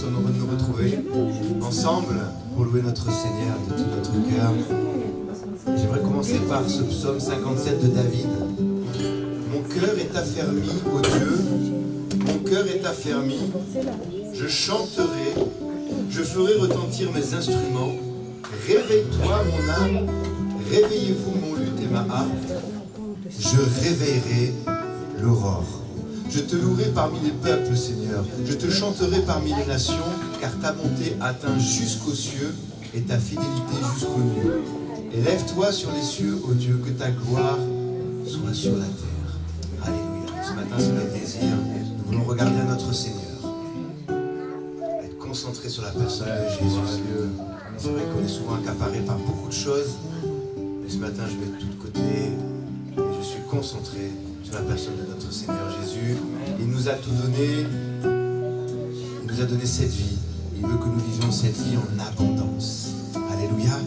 de nous retrouver ensemble pour louer notre Seigneur de tout notre cœur. J'aimerais commencer par ce psaume 57 de David. Mon cœur est affermi, ô Dieu, mon cœur est affermi, je chanterai, je ferai retentir mes instruments. Réveille-toi mon âme, réveillez-vous mon luth et ma harpe, je réveillerai l'aurore. Je te louerai parmi les peuples, Seigneur. Je te chanterai parmi les nations, car ta bonté atteint jusqu'aux cieux et ta fidélité jusqu'aux nues. Élève-toi sur les cieux, ô Dieu, que ta gloire soit sur la terre. Alléluia. Ce matin, c'est notre désir. Nous voulons regarder à notre Seigneur. Être concentré sur la personne de Jésus. C'est vrai qu'on est souvent accaparé par beaucoup de choses. Mais ce matin, je mets tout de côté et je suis concentré sur la personne de notre Seigneur Jésus. Il nous a tout donné, il nous a donné cette vie. Il veut que nous vivions cette vie en abondance. Alléluia.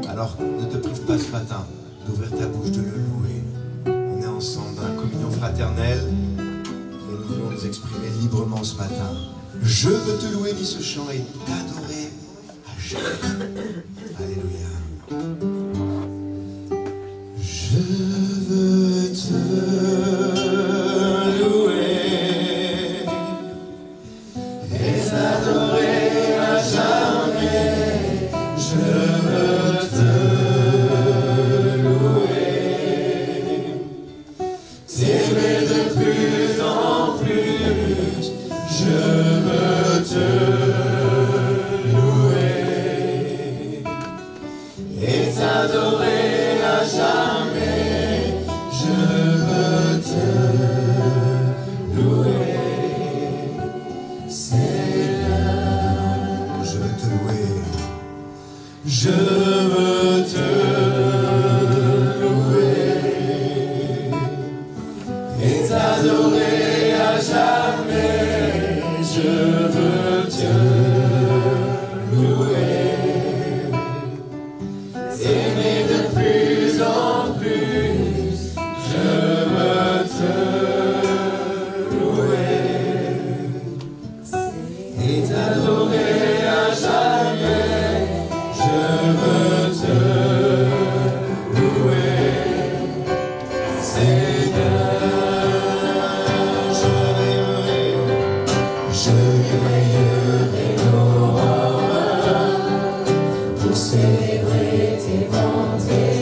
Alors ne te prive pas ce matin d'ouvrir ta bouche, de le louer. On est ensemble dans la communion fraternelle et nous voulons nous exprimer librement ce matin. Je veux te louer, dit ce chant, et t'adorer à jamais. Alléluia. Je veux te louer et t'adorer à jamais. Je veux te louer, t'aimer de plus en plus. Je veux te louer et t'adorer à jamais. Je veux te louer, Seigneur. Je veux te louer. Je veux te louer et t'adorer à jamais. Je veux te louer, t'aimer de plus en plus. Je veux te louer et t'adorer à jamais. Je veux te louer, Seigneur. Je réveillerai l'aurore pour célébrer tes bontés.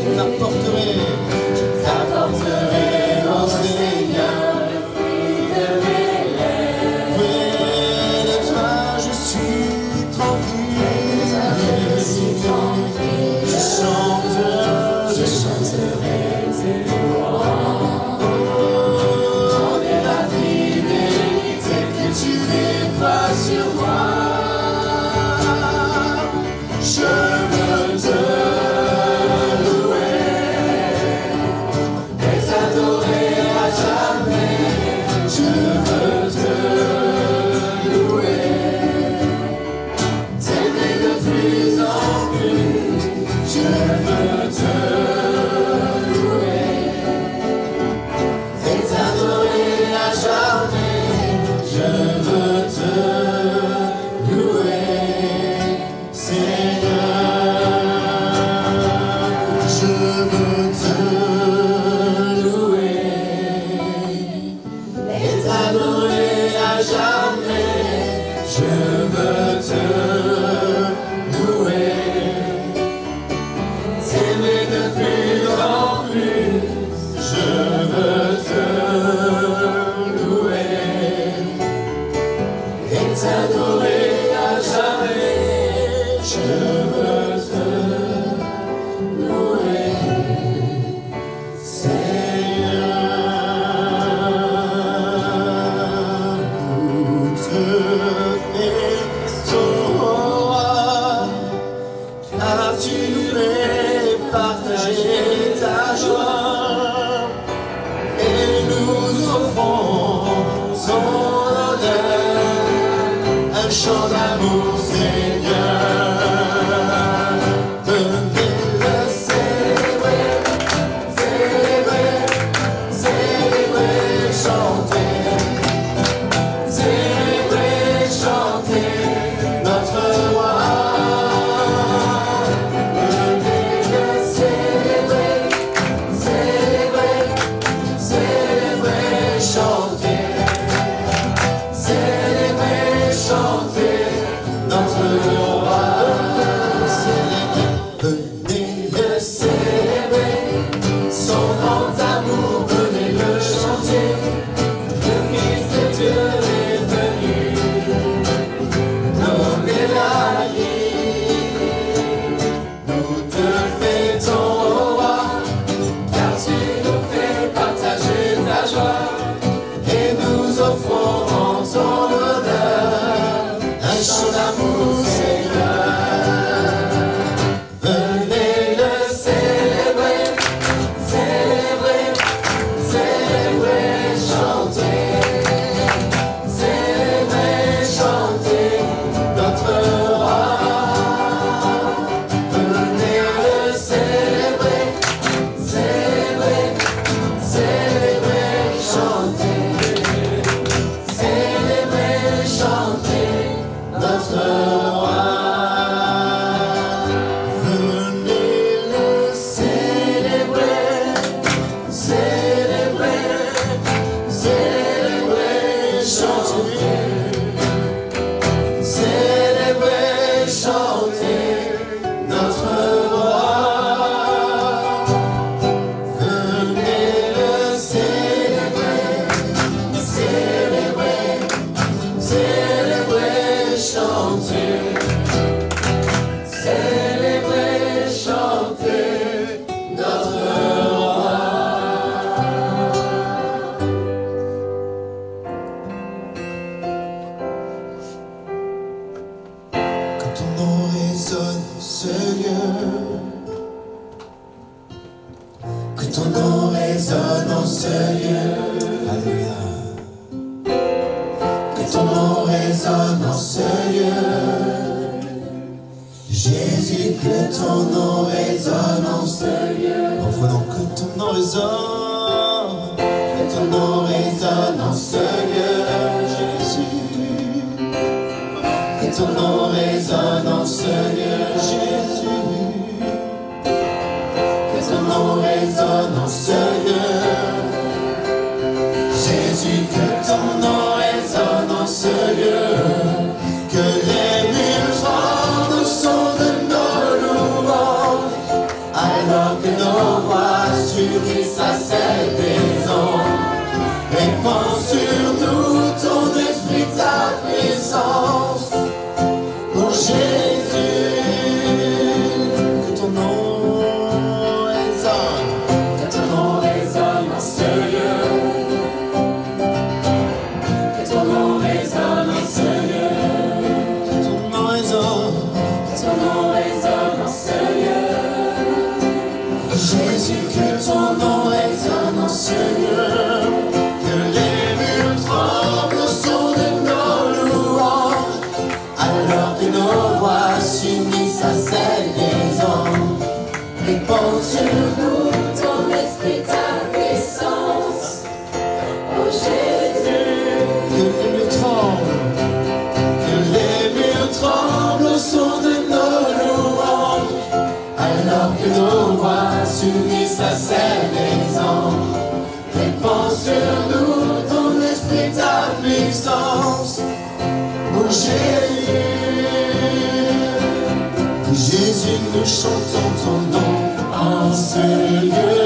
Je t'apporterai, ô Seigneur, le fruit de mes lèvres. Près de toi, je suis tranquille. Je chanterai tes louanges. Ton est la fidélité que tu déploies sur moi. Je veux te louer et t'adorer à jamais. Je veux te louer, t'aimer de plus en plus. Je veux te louer et t'adorer à jamais. Je veux te louer, Seigneur. Je veux te louer et t'adorer à jamais. Je veux te louer, t'aimer de plus en plus. Je veux te louer et t'adorer à jamais. Je veux te louer, Seigneur. Toute maison as-tu fait partager ta joie, et nous offrons son honneur, un chant d'amour, Seigneur. Venez le célébrer, célébrer, célébrer, chanter, célébrer, chanter. ce lieu. Alléluia. Que ton nom résonne en ce lieu. Jésus, que ton nom résonne en ce lieu. Reprenons, que ton nom résonne. Que ton nom résonne en ce lieu. Jésus. Que ton nom résonne en ce lieu. Jésus. Que ton nom résonne en ce lieu. Jésus, que ton nom résonne en ce lieu. Que les murs tremblent au son de nos louanges, alors que nos voix s'unissent à celles des anges. Répands sur nous ton esprit, ta puissance. Pour Jésus, que ton nom résonne. Que ton nom résonne en ce lieu. Que ton nom résonne en ce lieu. Que ton nom résonne. Que ton nom résonne en ce lieu. Jésus, que ton nom résonne en ce lieu. Que les murs tremblent au son de nos louanges, alors que nos voix s'unissent à celles des anges. Répands sur nous ton esprit, ta puissance. Oh Jésus, que les murs tremblent, que les murs tremblent au son de nos louanges, alors que nos voix s'unissent à celles des anges. Répands sur nous ton esprit, ta puissance. Oh Jésus, Jésus, nous chantons ton nom en ce lieu.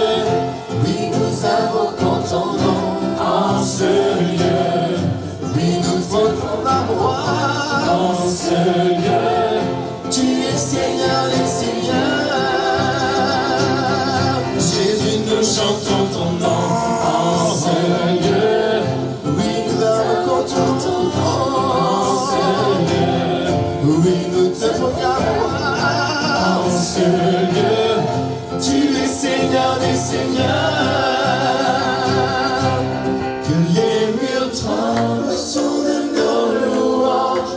Oui, nous invoquons ton nom en ce lieu. Oui, nous votons la voix en ce lieu. Tu es Seigneur des Seigneurs. Jésus, nous chantons ton nom en ce lieu. Oui, nous invoquons ton nom en ce lieu. Oui, nous te proclamons en ce lieu. Tu es Seigneur des Seigneurs. Que les murs tremblent au son de nos louanges,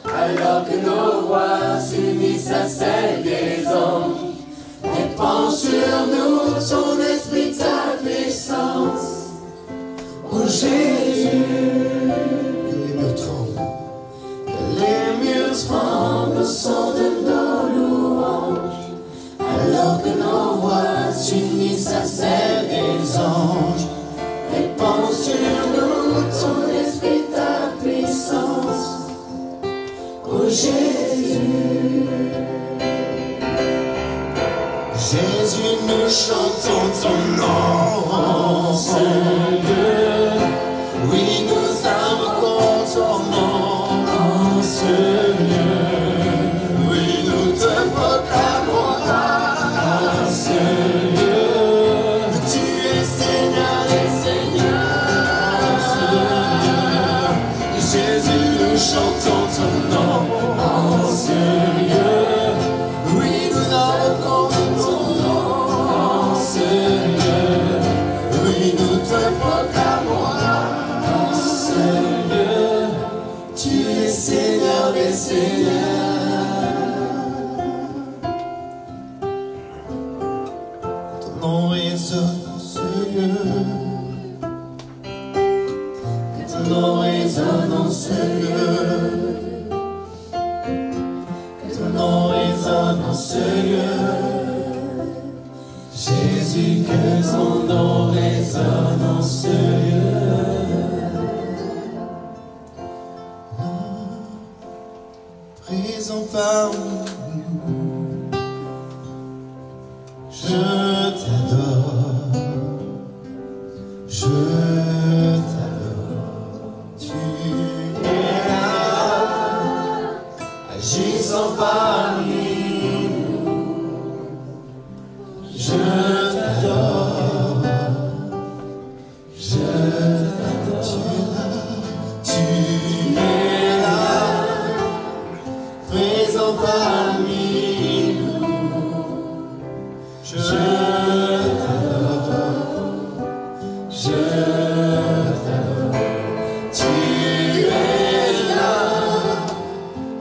alors que nos voix s'unissent à celles des anges. Répands sur nous ton esprit, ta puissance. Oh Jésus, que les murs tremblent. Que les murs tremblent au son de nos louanges, alors que nos voix s'unissent à celles des anges. Répands sur nous ton esprit, ta puissance. Oh Jésus, Jésus, nous chantons ton nom en ce lieu. Oui, nous invoquons ton nom en ce lieu. Oui, nous te proclamons en ce lieu. Tu es Seigneur des Seigneurs. Jésus, nous chantons ton nom en ce lieu. Oui, nous invoquons ton nom en ce lieu. Oui, nous te proclamons en ce lieu. Tu es Seigneur des Seigneurs. Ton nom résonne en ce lieu. Que ton nom résonne en ce lieu. Que ton nom résonne en ce lieu. Jésus, que ton nom résonne en ce lieu. Présent parmi nous, je t'adore, je t'adore. Tu es là, agissant parmi nous, je t'adore, je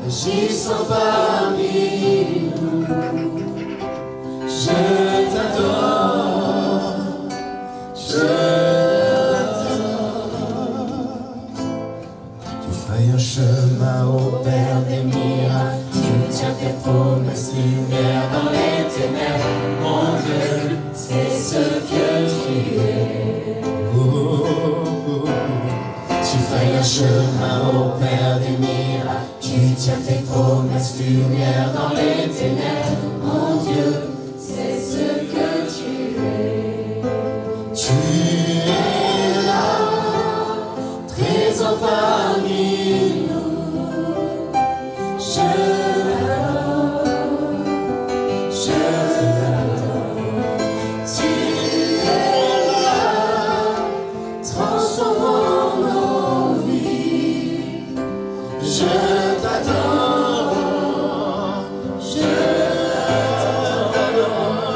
Agissant parmi nous, je t'adore, je t'adore. Tu ferais un chemin au Père des miracles, tu tiens tes promesses, lumière dans les ténèbres. Mon Dieu, c'est ce que tu es. Oh, oh, oh. Tu ferais un chemin au Père des miracles, tu tiens tes promesses, lumière dans les ténèbres. Mon Dieu, c'est ce que tu es. Tu es là, présent parmi nous. Je t'adore, je t'adore. Tu es là, transformant nos vies. Je t'adore, je t'adore.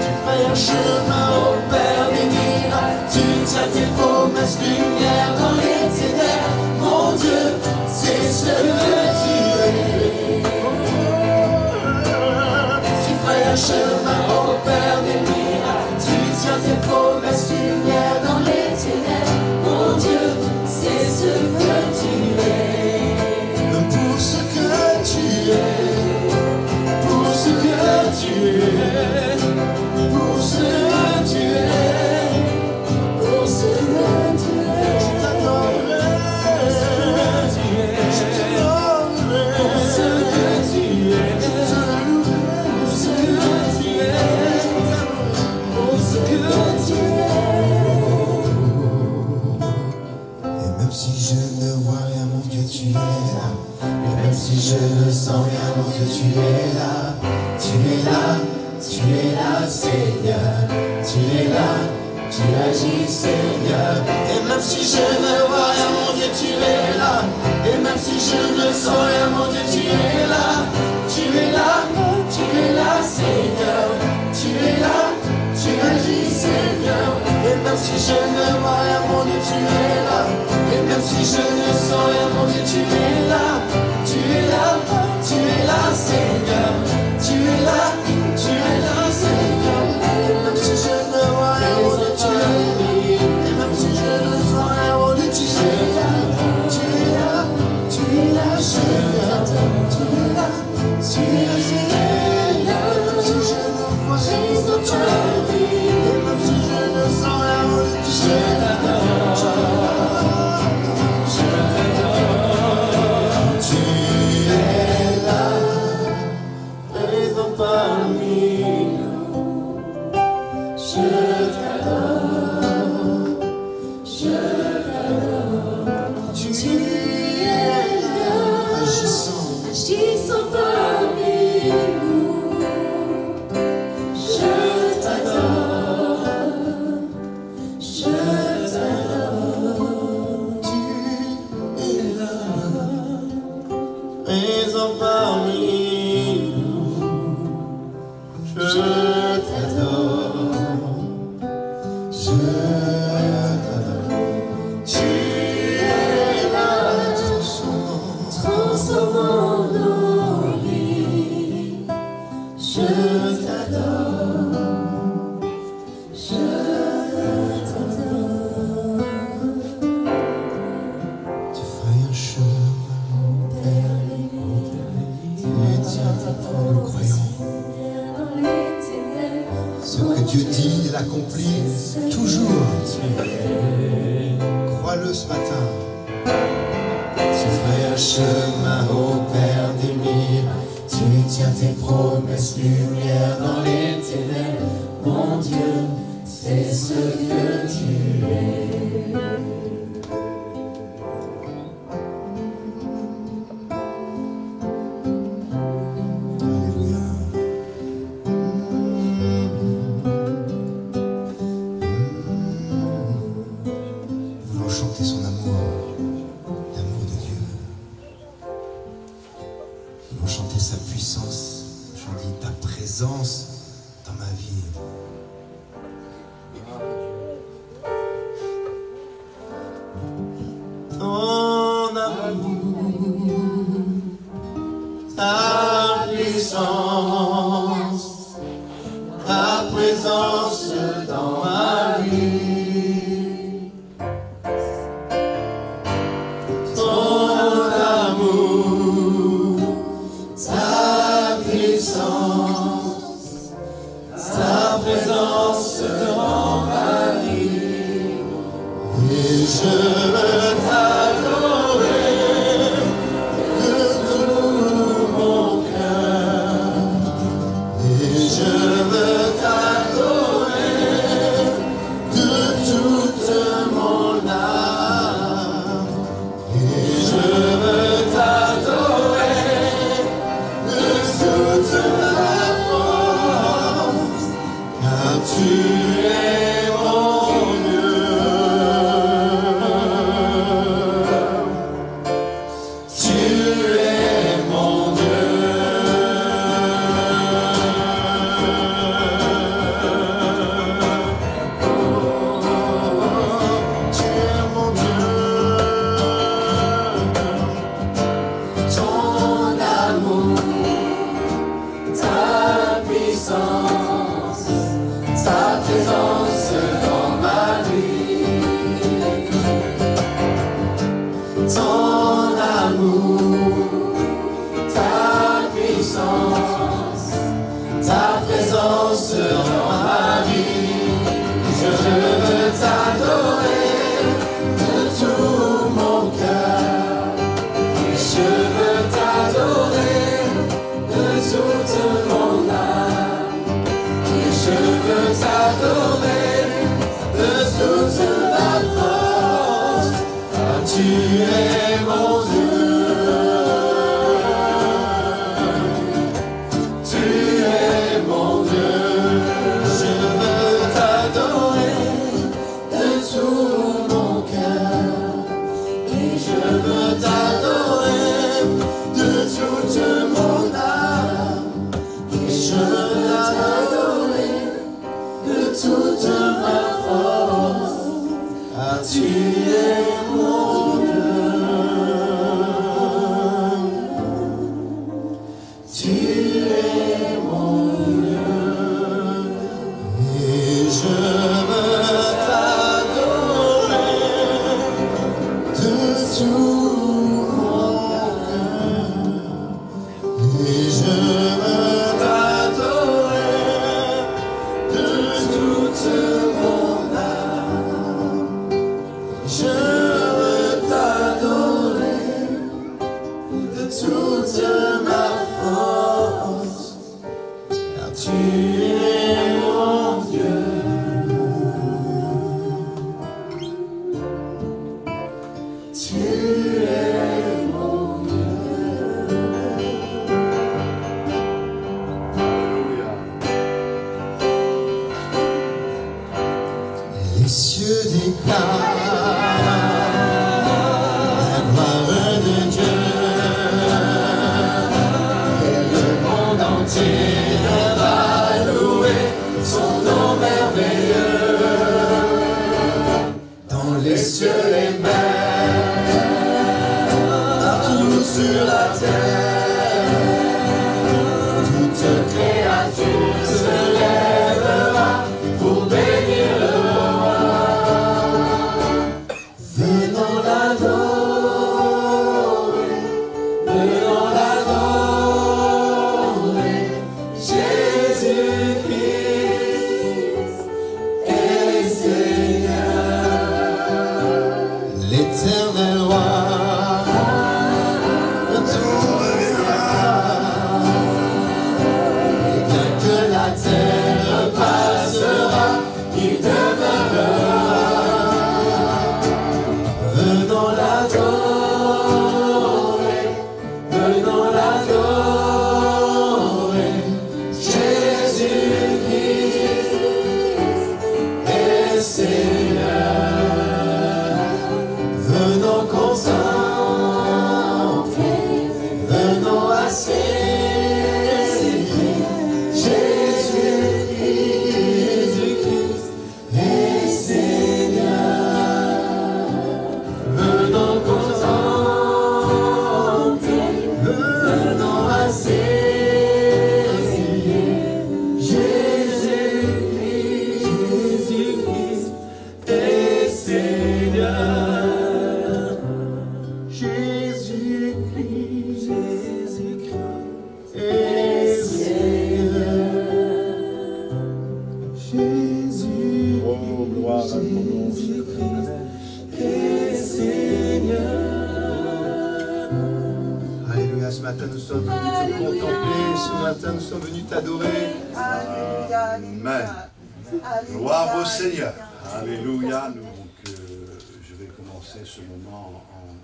Tu fais un chemin au Père des miracles, tu tiens tes promesses, lumière dans les ténèbres. Mon Dieu, c'est ce que tu es. Tu fais un chemin au Père des miracles, tu tiens tes promesses, lumière dans les ténèbres. Mon Dieu, c'est ce que tu es. Pour ce que tu es, pour ce que tu es, pour ce que tu es, pour ce que tu es. Je t'adorerai, je t'adorerai, pour ce que tu es, pour ce que tu es, pour ce que tu es. Et même si je ne vois rien, mon Dieu, tu es là. Et même si je ne sens rien, mon Dieu, tu es là. Tu es là, tu es là, Seigneur. Tu es là, tu agis, Seigneur. Et même si je ne vois rien, mon Dieu, tu es là. Et même si je ne sens rien, mon Dieu, tu es là. Tu es là, Seigneur. Tu es là, tu agis, Seigneur. Et même si je ne vois rien, mon Dieu, tu es là. Et même si je ne sens rien, mon Dieu, tu es là. Tu es là, Seigneur. Tu es là, Seigneur. Et même si je ne vois rien, mon Dieu, tu es là. Et même si je ne sens rien, mon Dieu, tu es là. Tu es là, Seigneur. Tu es là, Seigneur. Et même si je ne vois rien, mon Dieu, tu es là. Et même si je ne sens rien, mon Dieu, tu es là. Tu es là, présent parmi nous. Je t'adore, je t'adore. Tu es là, agissant parmi nous. Je t'adore, je t'adore. Tu es là, présent parmi nous. Je t'adore, je t'adore. Tu es là, transformant nos vies. Je t'adore, je t'adore. Tu ferais un chemin, tu tiens tes promesses, nous croyons. Ce que Dieu dit, il accomplit toujours. Crois-le ce matin. Tu ferais un chemin au Père des miracles, tu tiens tes promesses, lumière dans les ténèbres. Mon Dieu, c'est ce que tu es. Alléluia. Nous voulons chanter son amour, l'amour de Dieu. Nous voulons chanter sa puissance, je dis ta présence dans ma vie. Oh, gloire à ton nom. matin, nous sommes venus te contempler. Ce matin, nous sommes venus t'adorer. Amen. Gloire au Seigneur. Alléluia. Donc, je vais commencer ce moment en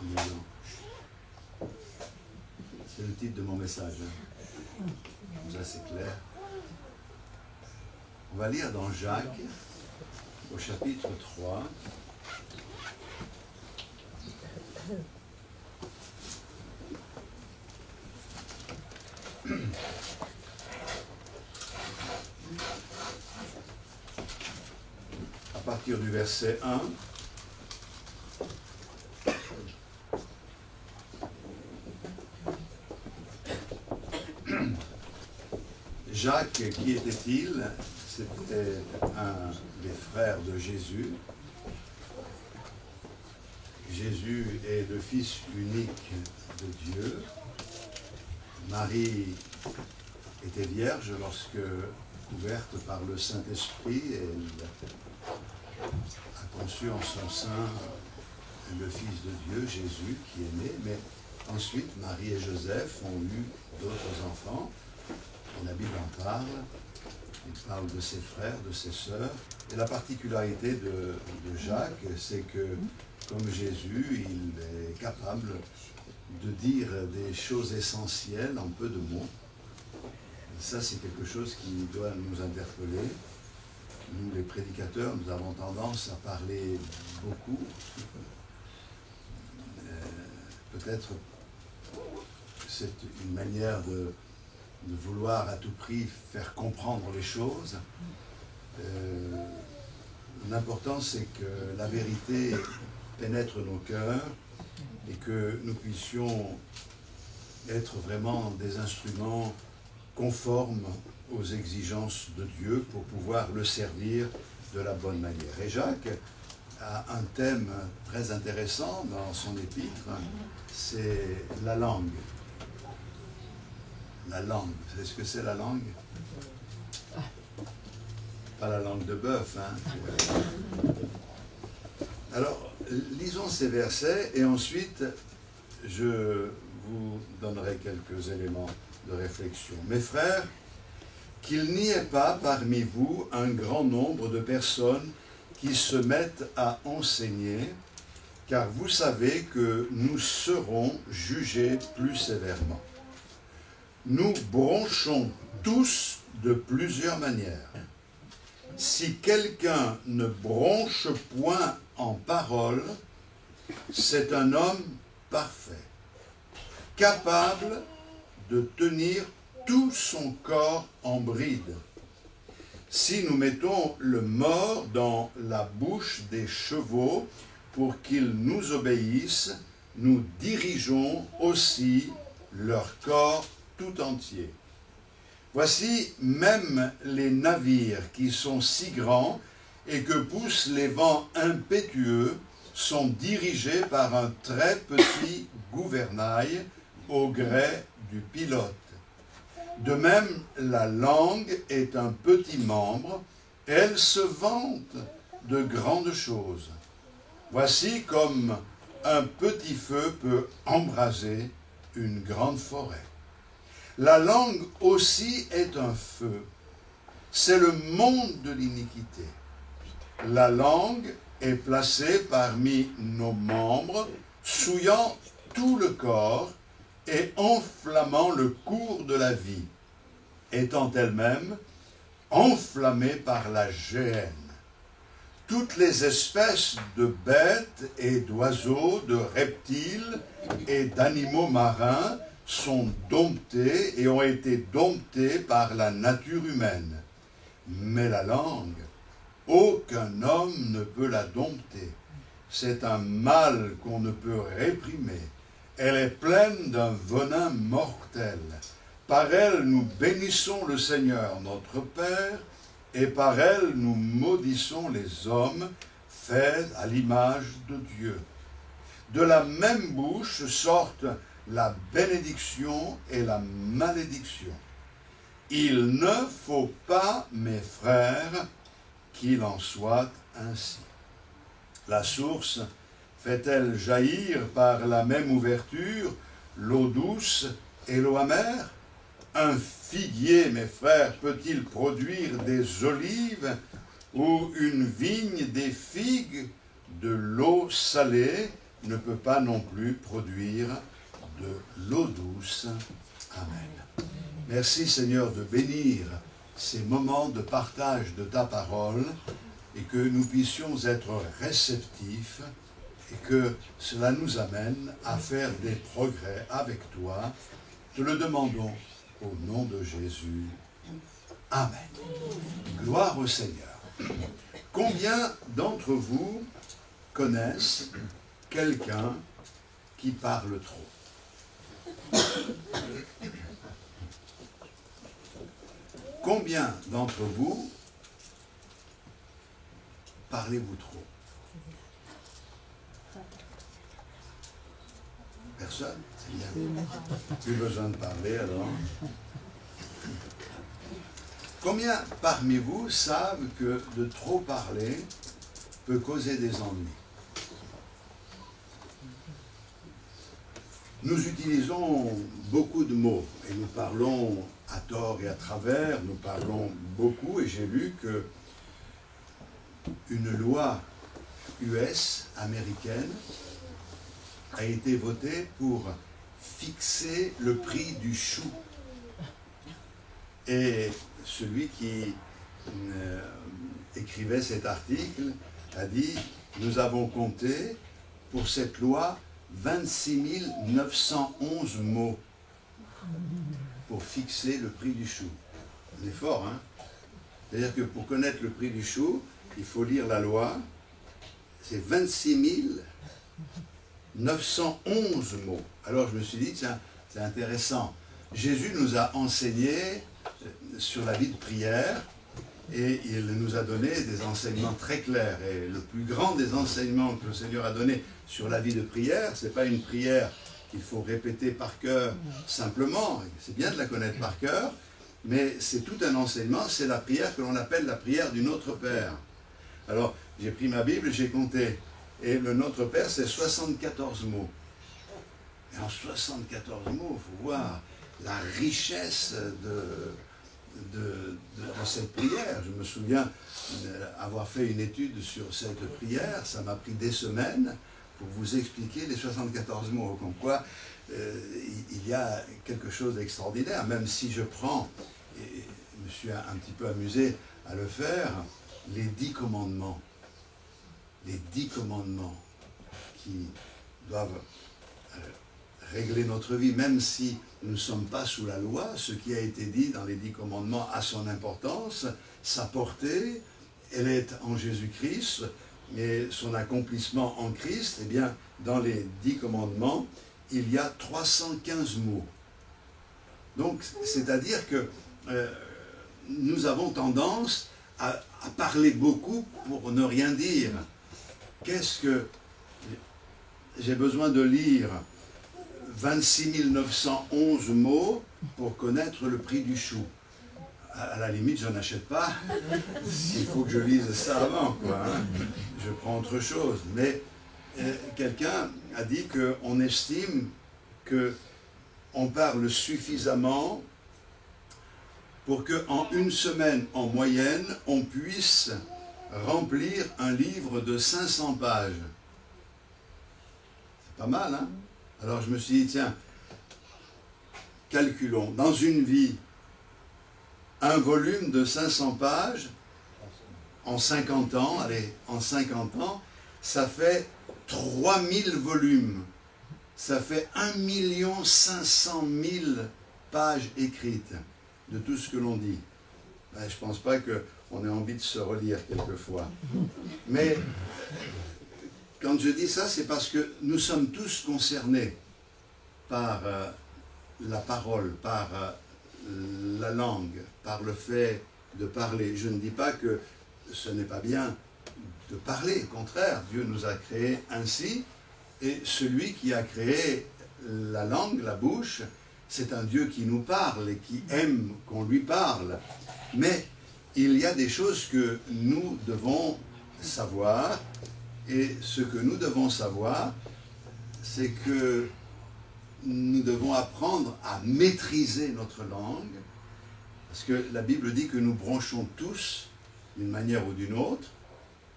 lisant. C'est le titre de mon message. Comme ça, c'est clair. On va lire dans Jacques, au chapitre 3. À partir du verset 1. Jacques, qui était-il? C'était un des frères de Jésus. Jésus est le fils unique de Dieu. Marie était vierge lorsque, couverte par le Saint-Esprit, elle a conçu en son sein le Fils de Dieu, Jésus, qui est né. Mais ensuite, Marie et Joseph ont eu d'autres enfants. La Bible en parle. Il parle de ses frères, de ses sœurs. Et la particularité de Jacques, c'est que, comme Jésus, il est capable de dire des choses essentielles en peu de mots. Et ça, c'est quelque chose qui doit nous interpeller. Nous, les prédicateurs, nous avons tendance à parler beaucoup. Peut-être c'est une manière de vouloir à tout prix faire comprendre les choses. L'important, c'est que la vérité pénètre nos cœurs et que nous puissions être vraiment des instruments conformes aux exigences de Dieu pour pouvoir le servir de la bonne manière. Et Jacques a un thème très intéressant dans son épître, c'est la langue. La langue. Vous savez ce que c'est la langue? Pas la langue de bœuf, hein? Alors, lisons ces versets et ensuite, je vous donnerai quelques éléments de réflexion. Mes frères, qu'il n'y ait pas parmi vous un grand nombre de personnes qui se mettent à enseigner, car vous savez que nous serons jugés plus sévèrement. Nous bronchons tous de plusieurs manières. Si quelqu'un ne bronche point en parole, c'est un homme parfait, capable de tenir tout son corps en bride. Si nous mettons le mors dans la bouche des chevaux pour qu'ils nous obéissent, nous dirigeons aussi leur corps tout entier. Voici même les navires qui sont si grands et que poussent les vents impétueux sont dirigés par un très petit gouvernail au gré du pilote. De même, la langue est un petit membre, elle se vante de grandes choses. Voici comme un petit feu peut embraser une grande forêt. La langue aussi est un feu. C'est le monde de l'iniquité. La langue est placée parmi nos membres, souillant tout le corps et enflammant le cours de la vie, étant elle-même enflammée par la géhenne. Toutes les espèces de bêtes et d'oiseaux, de reptiles et d'animaux marins sont domptés et ont été domptés par la nature humaine. Mais la langue, aucun homme ne peut la dompter. C'est un mal qu'on ne peut réprimer. Elle est pleine d'un venin mortel. Par elle, nous bénissons le Seigneur, notre Père, et par elle, nous maudissons les hommes faits à l'image de Dieu. De la même bouche sortent la bénédiction et la malédiction. Il ne faut pas, mes frères, qu'il en soit ainsi. La source Fait-elle jaillir par la même ouverture l'eau douce et l'eau amère? Un figuier, mes frères, peut-il produire des olives ou une vigne des figues? De l'eau salée ne peut pas non plus produire de l'eau douce. Amen. Merci Seigneur de bénir ces moments de partage de ta parole et que nous puissions être réceptifs et que cela nous amène à faire des progrès avec toi. Te le demandons au nom de Jésus. Amen. Gloire au Seigneur. Combien d'entre vous connaissent quelqu'un qui parle trop? Combien d'entre vous parlez-vous trop? Personne? C'est bien. Plus besoin de parler alors. Combien parmi vous savent que de trop parler peut causer des ennuis? Nous utilisons beaucoup de mots et nous parlons à tort et à travers, nous parlons beaucoup et j'ai lu que une loi US américaine a été votée pour fixer le prix du chou. Et celui qui écrivait cet article a dit « Nous avons compté pour cette loi 26 911 mots pour fixer le prix du chou. » On est fort, hein? C'est-à-dire que pour connaître le prix du chou, il faut lire la loi. C'est 26 911 mots. Alors je me suis dit, tiens, c'est intéressant. Jésus nous a enseigné sur la vie de prière et il nous a donné des enseignements très clairs. Et le plus grand des enseignements que le Seigneur a donné sur la vie de prière, ce n'est pas une prière qu'il faut répéter par cœur simplement. C'est bien de la connaître par cœur, mais c'est tout un enseignement. C'est la prière que l'on appelle la prière du Notre Père. Alors, j'ai pris ma Bible, j'ai compté. Et le Notre Père, c'est 74 mots. Et en 74 mots, il faut voir la richesse de cette prière. Je me souviens avoir fait une étude sur cette prière. Ça m'a pris des semaines pour vous expliquer les 74 mots. Comme quoi, il y a quelque chose d'extraordinaire. Même si je prends, et je me suis un petit peu amusé à le faire, les 10 commandements. Les 10 commandements qui doivent régler notre vie, même si nous ne sommes pas sous la loi. Ce qui a été dit dans les 10 commandements a son importance, sa portée, elle est en Jésus-Christ, mais son accomplissement en Christ, eh bien, dans les 10 commandements, il y a 315 mots. Donc, c'est-à-dire que nous avons tendance à parler beaucoup pour ne rien dire. Qu'est-ce que j'ai besoin de lire 26 911 mots pour connaître le prix du chou? À la limite, je n'achète pas. Il faut que je lise ça avant, quoi, hein. Je prends autre chose. Mais quelqu'un a dit qu'on estime qu'on parle suffisamment pour qu'en une semaine, en moyenne, on puisse remplir un livre de 500 pages. C'est pas mal, hein? Alors je me suis dit, tiens, calculons. Dans une vie, un volume de 500 pages, en 50 ans, allez, en 50 ans, ça fait 3000 volumes. Ça fait 1 500 000 pages écrites de tout ce que l'on dit. Ben, je ne pense pas qu'on ait envie de se relire quelquefois. Mais quand je dis ça, c'est parce que nous sommes tous concernés par la parole, par la langue, par le fait de parler. Je ne dis pas que ce n'est pas bien de parler, au contraire, Dieu nous a créés ainsi, et celui qui a créé la langue, la bouche, c'est un Dieu qui nous parle et qui aime qu'on lui parle. Mais il y a des choses que nous devons savoir Et ce que nous devons savoir, c'est que nous devons apprendre à maîtriser notre langue, parce que la Bible dit que nous bronchons tous d'une manière ou d'une autre,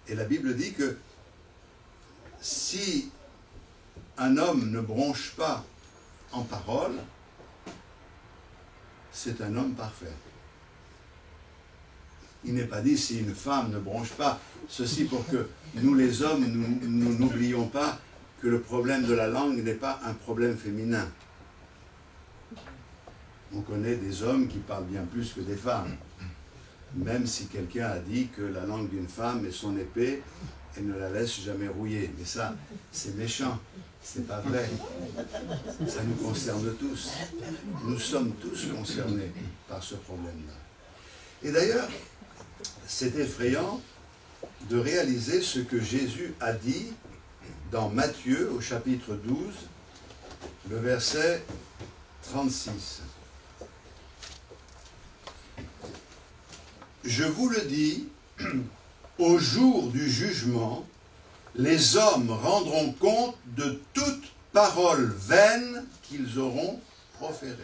et la Bible dit que si un homme ne bronche pas en parole, c'est un homme parfait. Il n'est pas dit si une femme ne bronche pas. Ceci pour que nous les hommes, nous n'oublions pas que le problème de la langue n'est pas un problème féminin. On connaît des hommes qui parlent bien plus que des femmes. Même si quelqu'un a dit que la langue d'une femme est son épée et ne la laisse jamais rouiller. Mais ça, c'est méchant. C'est pas vrai. Ça nous concerne tous. Nous sommes tous concernés par ce problème-là. Et d'ailleurs, c'est effrayant de réaliser ce que Jésus a dit dans Matthieu au chapitre 12, le verset 36. Je vous le dis, au jour du jugement, les hommes rendront compte de toute parole vaine qu'ils auront proférée.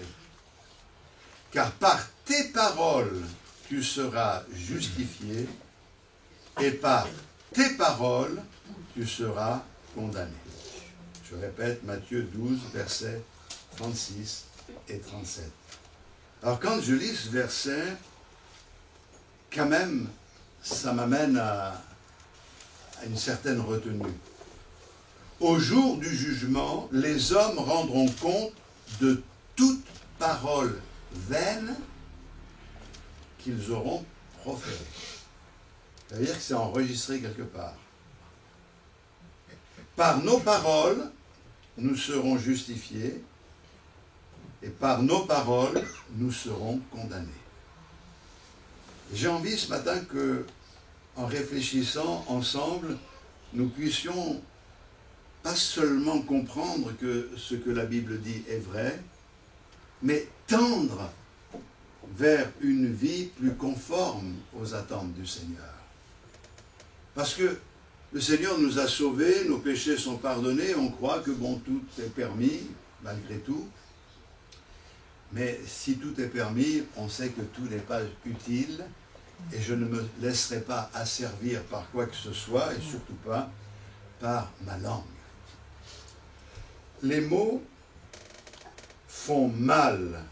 Car par tes paroles, tu seras justifié, et par tes paroles, tu seras condamné. Je répète, Matthieu 12, versets 36 et 37. Alors quand je lis ce verset, quand même, ça m'amène à une certaine retenue. Au jour du jugement, les hommes rendront compte de toute parole vaine qu'ils auront proférée. C'est-à-dire que c'est enregistré quelque part. Par nos paroles, nous serons justifiés, et par nos paroles, nous serons condamnés. J'ai envie ce matin que, en réfléchissant ensemble, nous puissions pas seulement comprendre que ce que la Bible dit est vrai, mais tendre vers une vie plus conforme aux attentes du Seigneur. Parce que le Seigneur nous a sauvés, nos péchés sont pardonnés, on croit que bon, tout est permis, malgré tout. Mais si tout est permis, on sait que tout n'est pas utile, et je ne me laisserai pas asservir par quoi que ce soit, et surtout pas par ma langue. Les mots font mal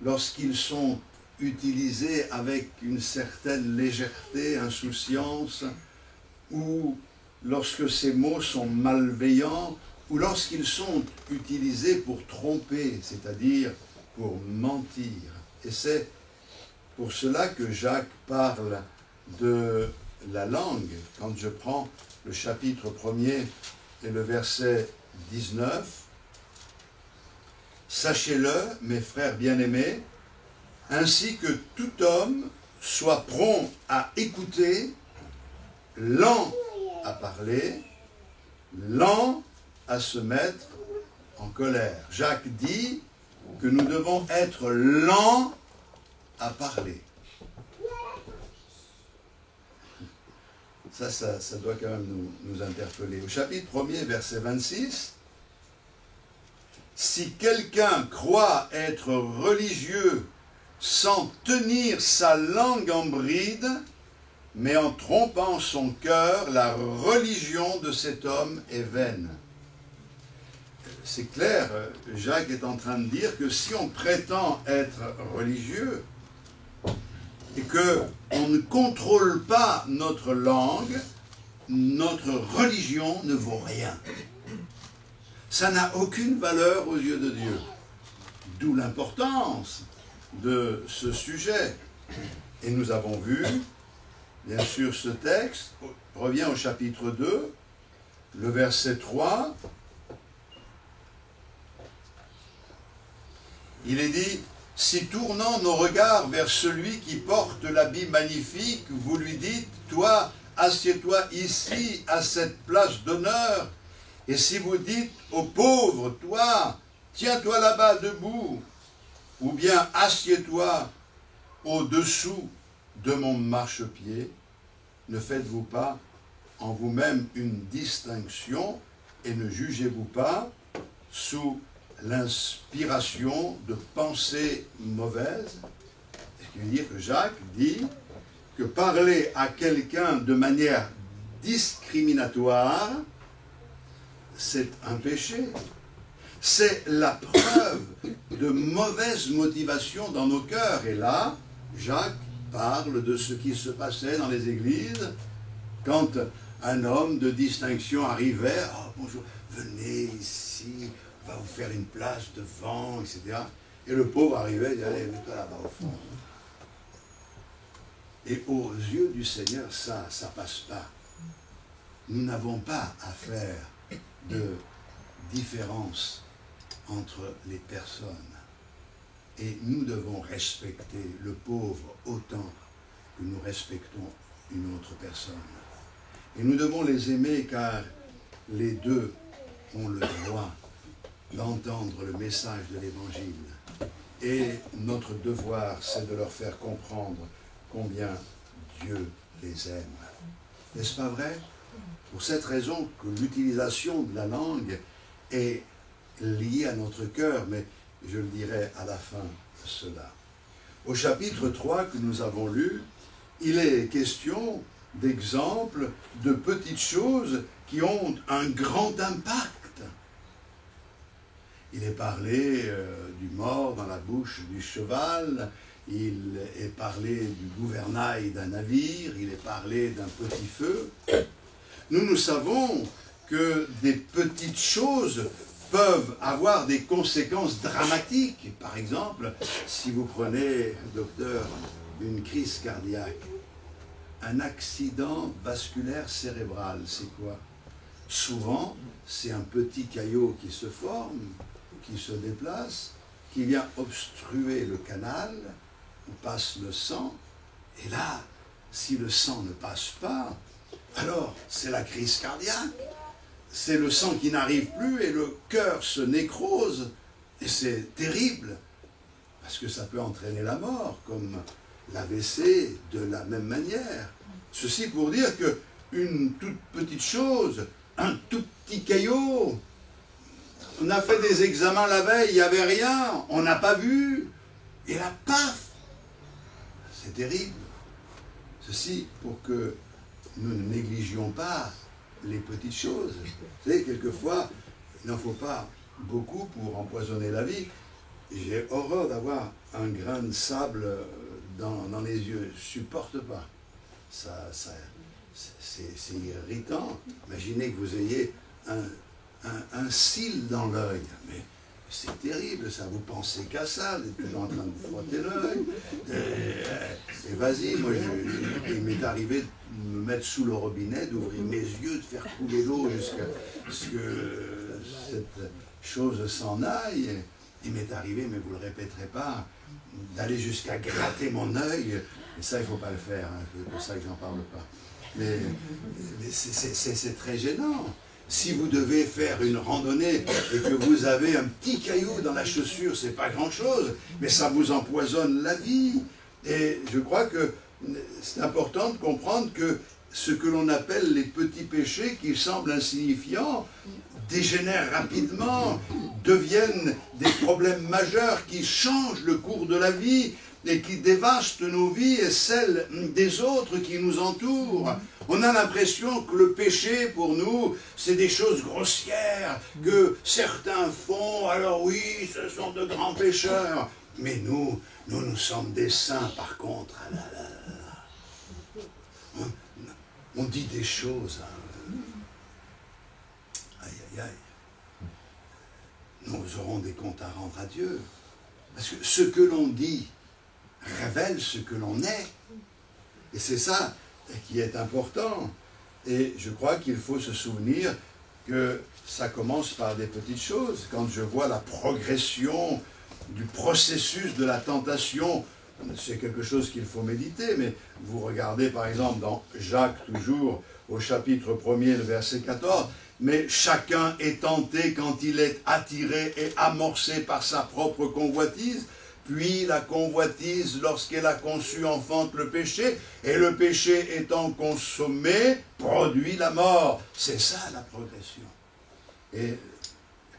lorsqu'ils sont utilisés avec une certaine légèreté, insouciance, ou lorsque ces mots sont malveillants, ou lorsqu'ils sont utilisés pour tromper, c'est-à-dire pour mentir. Et c'est pour cela que Jacques parle de la langue. Quand je prends le chapitre 1er et le verset 19, « Sachez-le, mes frères bien-aimés, ainsi que tout homme soit prompt à écouter, lent à parler, lent à se mettre en colère. » Jacques dit que nous devons être lents à parler. Ça doit quand même nous interpeller. Au chapitre 1er, verset 26, « Si quelqu'un croit être religieux sans tenir sa langue en bride, mais en trompant son cœur, la religion de cet homme est vaine. » C'est clair, Jacques est en train de dire que si on prétend être religieux et qu'on ne contrôle pas notre langue, notre religion ne vaut rien. Ça n'a aucune valeur aux yeux de Dieu. D'où l'importance de ce sujet. Et nous avons vu, bien sûr, ce texte revient au chapitre 2, le verset 3. Il est dit, « Si tournant nos regards vers celui qui porte l'habit magnifique, vous lui dites, toi, assieds-toi ici, à cette place d'honneur, et si vous dites aux pauvres, toi, tiens-toi là-bas debout, ou bien assieds-toi au-dessous de mon marchepied, ne faites-vous pas en vous-même une distinction et ne jugez-vous pas sous l'inspiration de pensées mauvaises. Ce qui veut dire que Jacques dit que parler à quelqu'un de manière discriminatoire, c'est un péché. C'est la preuve de mauvaise motivation dans nos cœurs. Et là, Jacques parle de ce qui se passait dans les églises quand un homme de distinction arrivait. « Oh, bonjour, venez ici, on va vous faire une place devant, etc. » Et le pauvre arrivait et disait « Allez, mets-toi là-bas au fond. » Et aux yeux du Seigneur, ça passe pas. Nous n'avons pas à faire de différence entre les personnes. Et nous devons respecter le pauvre autant que nous respectons une autre personne. Et nous devons les aimer car les deux ont le droit d'entendre le message de l'Évangile. Et notre devoir, c'est de leur faire comprendre combien Dieu les aime. N'est-ce pas vrai? Pour cette raison que l'utilisation de la langue est liée à notre cœur, mais je le dirai à la fin de cela. Au chapitre 3 que nous avons lu, il est question d'exemples de petites choses qui ont un grand impact. Il est parlé du mort dans la bouche du cheval, il est parlé du gouvernail d'un navire, il est parlé d'un petit feu. Nous savons que des petites choses peuvent avoir des conséquences dramatiques. Par exemple, si vous prenez, docteur, une crise cardiaque, un accident vasculaire cérébral, c'est quoi? Souvent, c'est un petit caillot qui se forme, qui se déplace, qui vient obstruer le canal, où passe le sang, et là, si le sang ne passe pas, alors c'est la crise cardiaque. C'est le sang qui n'arrive plus et le cœur se nécrose. Et c'est terrible, parce que ça peut entraîner la mort, comme l'AVC de la même manière. Ceci pour dire qu'une toute petite chose, un tout petit caillot, on a fait des examens la veille, il n'y avait rien, on n'a pas vu, et là, paf! C'est terrible. Ceci pour que nous ne négligions pas les petites choses. Vous savez, quelquefois, il n'en faut pas beaucoup pour empoisonner la vie. J'ai horreur d'avoir un grain de sable dans les yeux. Je ne supporte pas. C'est irritant. Imaginez que vous ayez un cil dans l'œil. Mais c'est terrible, ça. Vous pensez qu'à ça. Vous êtes toujours en train de vous frotter l'œil. Et vas-y, moi, il m'est arrivé de me mettre sous le robinet, d'ouvrir mes yeux, de faire couler l'eau jusqu'à ce que cette chose s'en aille. Il m'est arrivé, mais vous ne le répéterez pas, d'aller jusqu'à gratter mon œil. Et ça, il ne faut pas le faire. Hein. C'est pour ça que j'en parle pas. Mais c'est très gênant. Si vous devez faire une randonnée et que vous avez un petit caillou dans la chaussure, c'est pas grand-chose, mais ça vous empoisonne la vie. Et je crois que c'est important de comprendre que ce que l'on appelle les petits péchés, qui semblent insignifiants, dégénèrent rapidement, deviennent des problèmes majeurs qui changent le cours de la vie et qui dévastent nos vies et celles des autres qui nous entourent. On a l'impression que le péché, pour nous, c'est des choses grossières, que certains font, alors oui, ce sont de grands pécheurs. Mais nous sommes des saints, par contre. On dit des choses. Aïe, aïe, aïe. Nous aurons des comptes à rendre à Dieu. Parce que ce que l'on dit révèle ce que l'on est. Et c'est ça qui est important. Et je crois qu'il faut se souvenir que ça commence par des petites choses. Quand je vois la progression du processus de la tentation, c'est quelque chose qu'il faut méditer, mais vous regardez par exemple dans Jacques, toujours au chapitre 1er, le verset 14, « Mais chacun est tenté quand il est attiré et amorcé par sa propre convoitise, Puis la convoitise, lorsqu'elle a conçu, enfante le péché, et le péché étant consommé, produit la mort. C'est ça la progression. Et les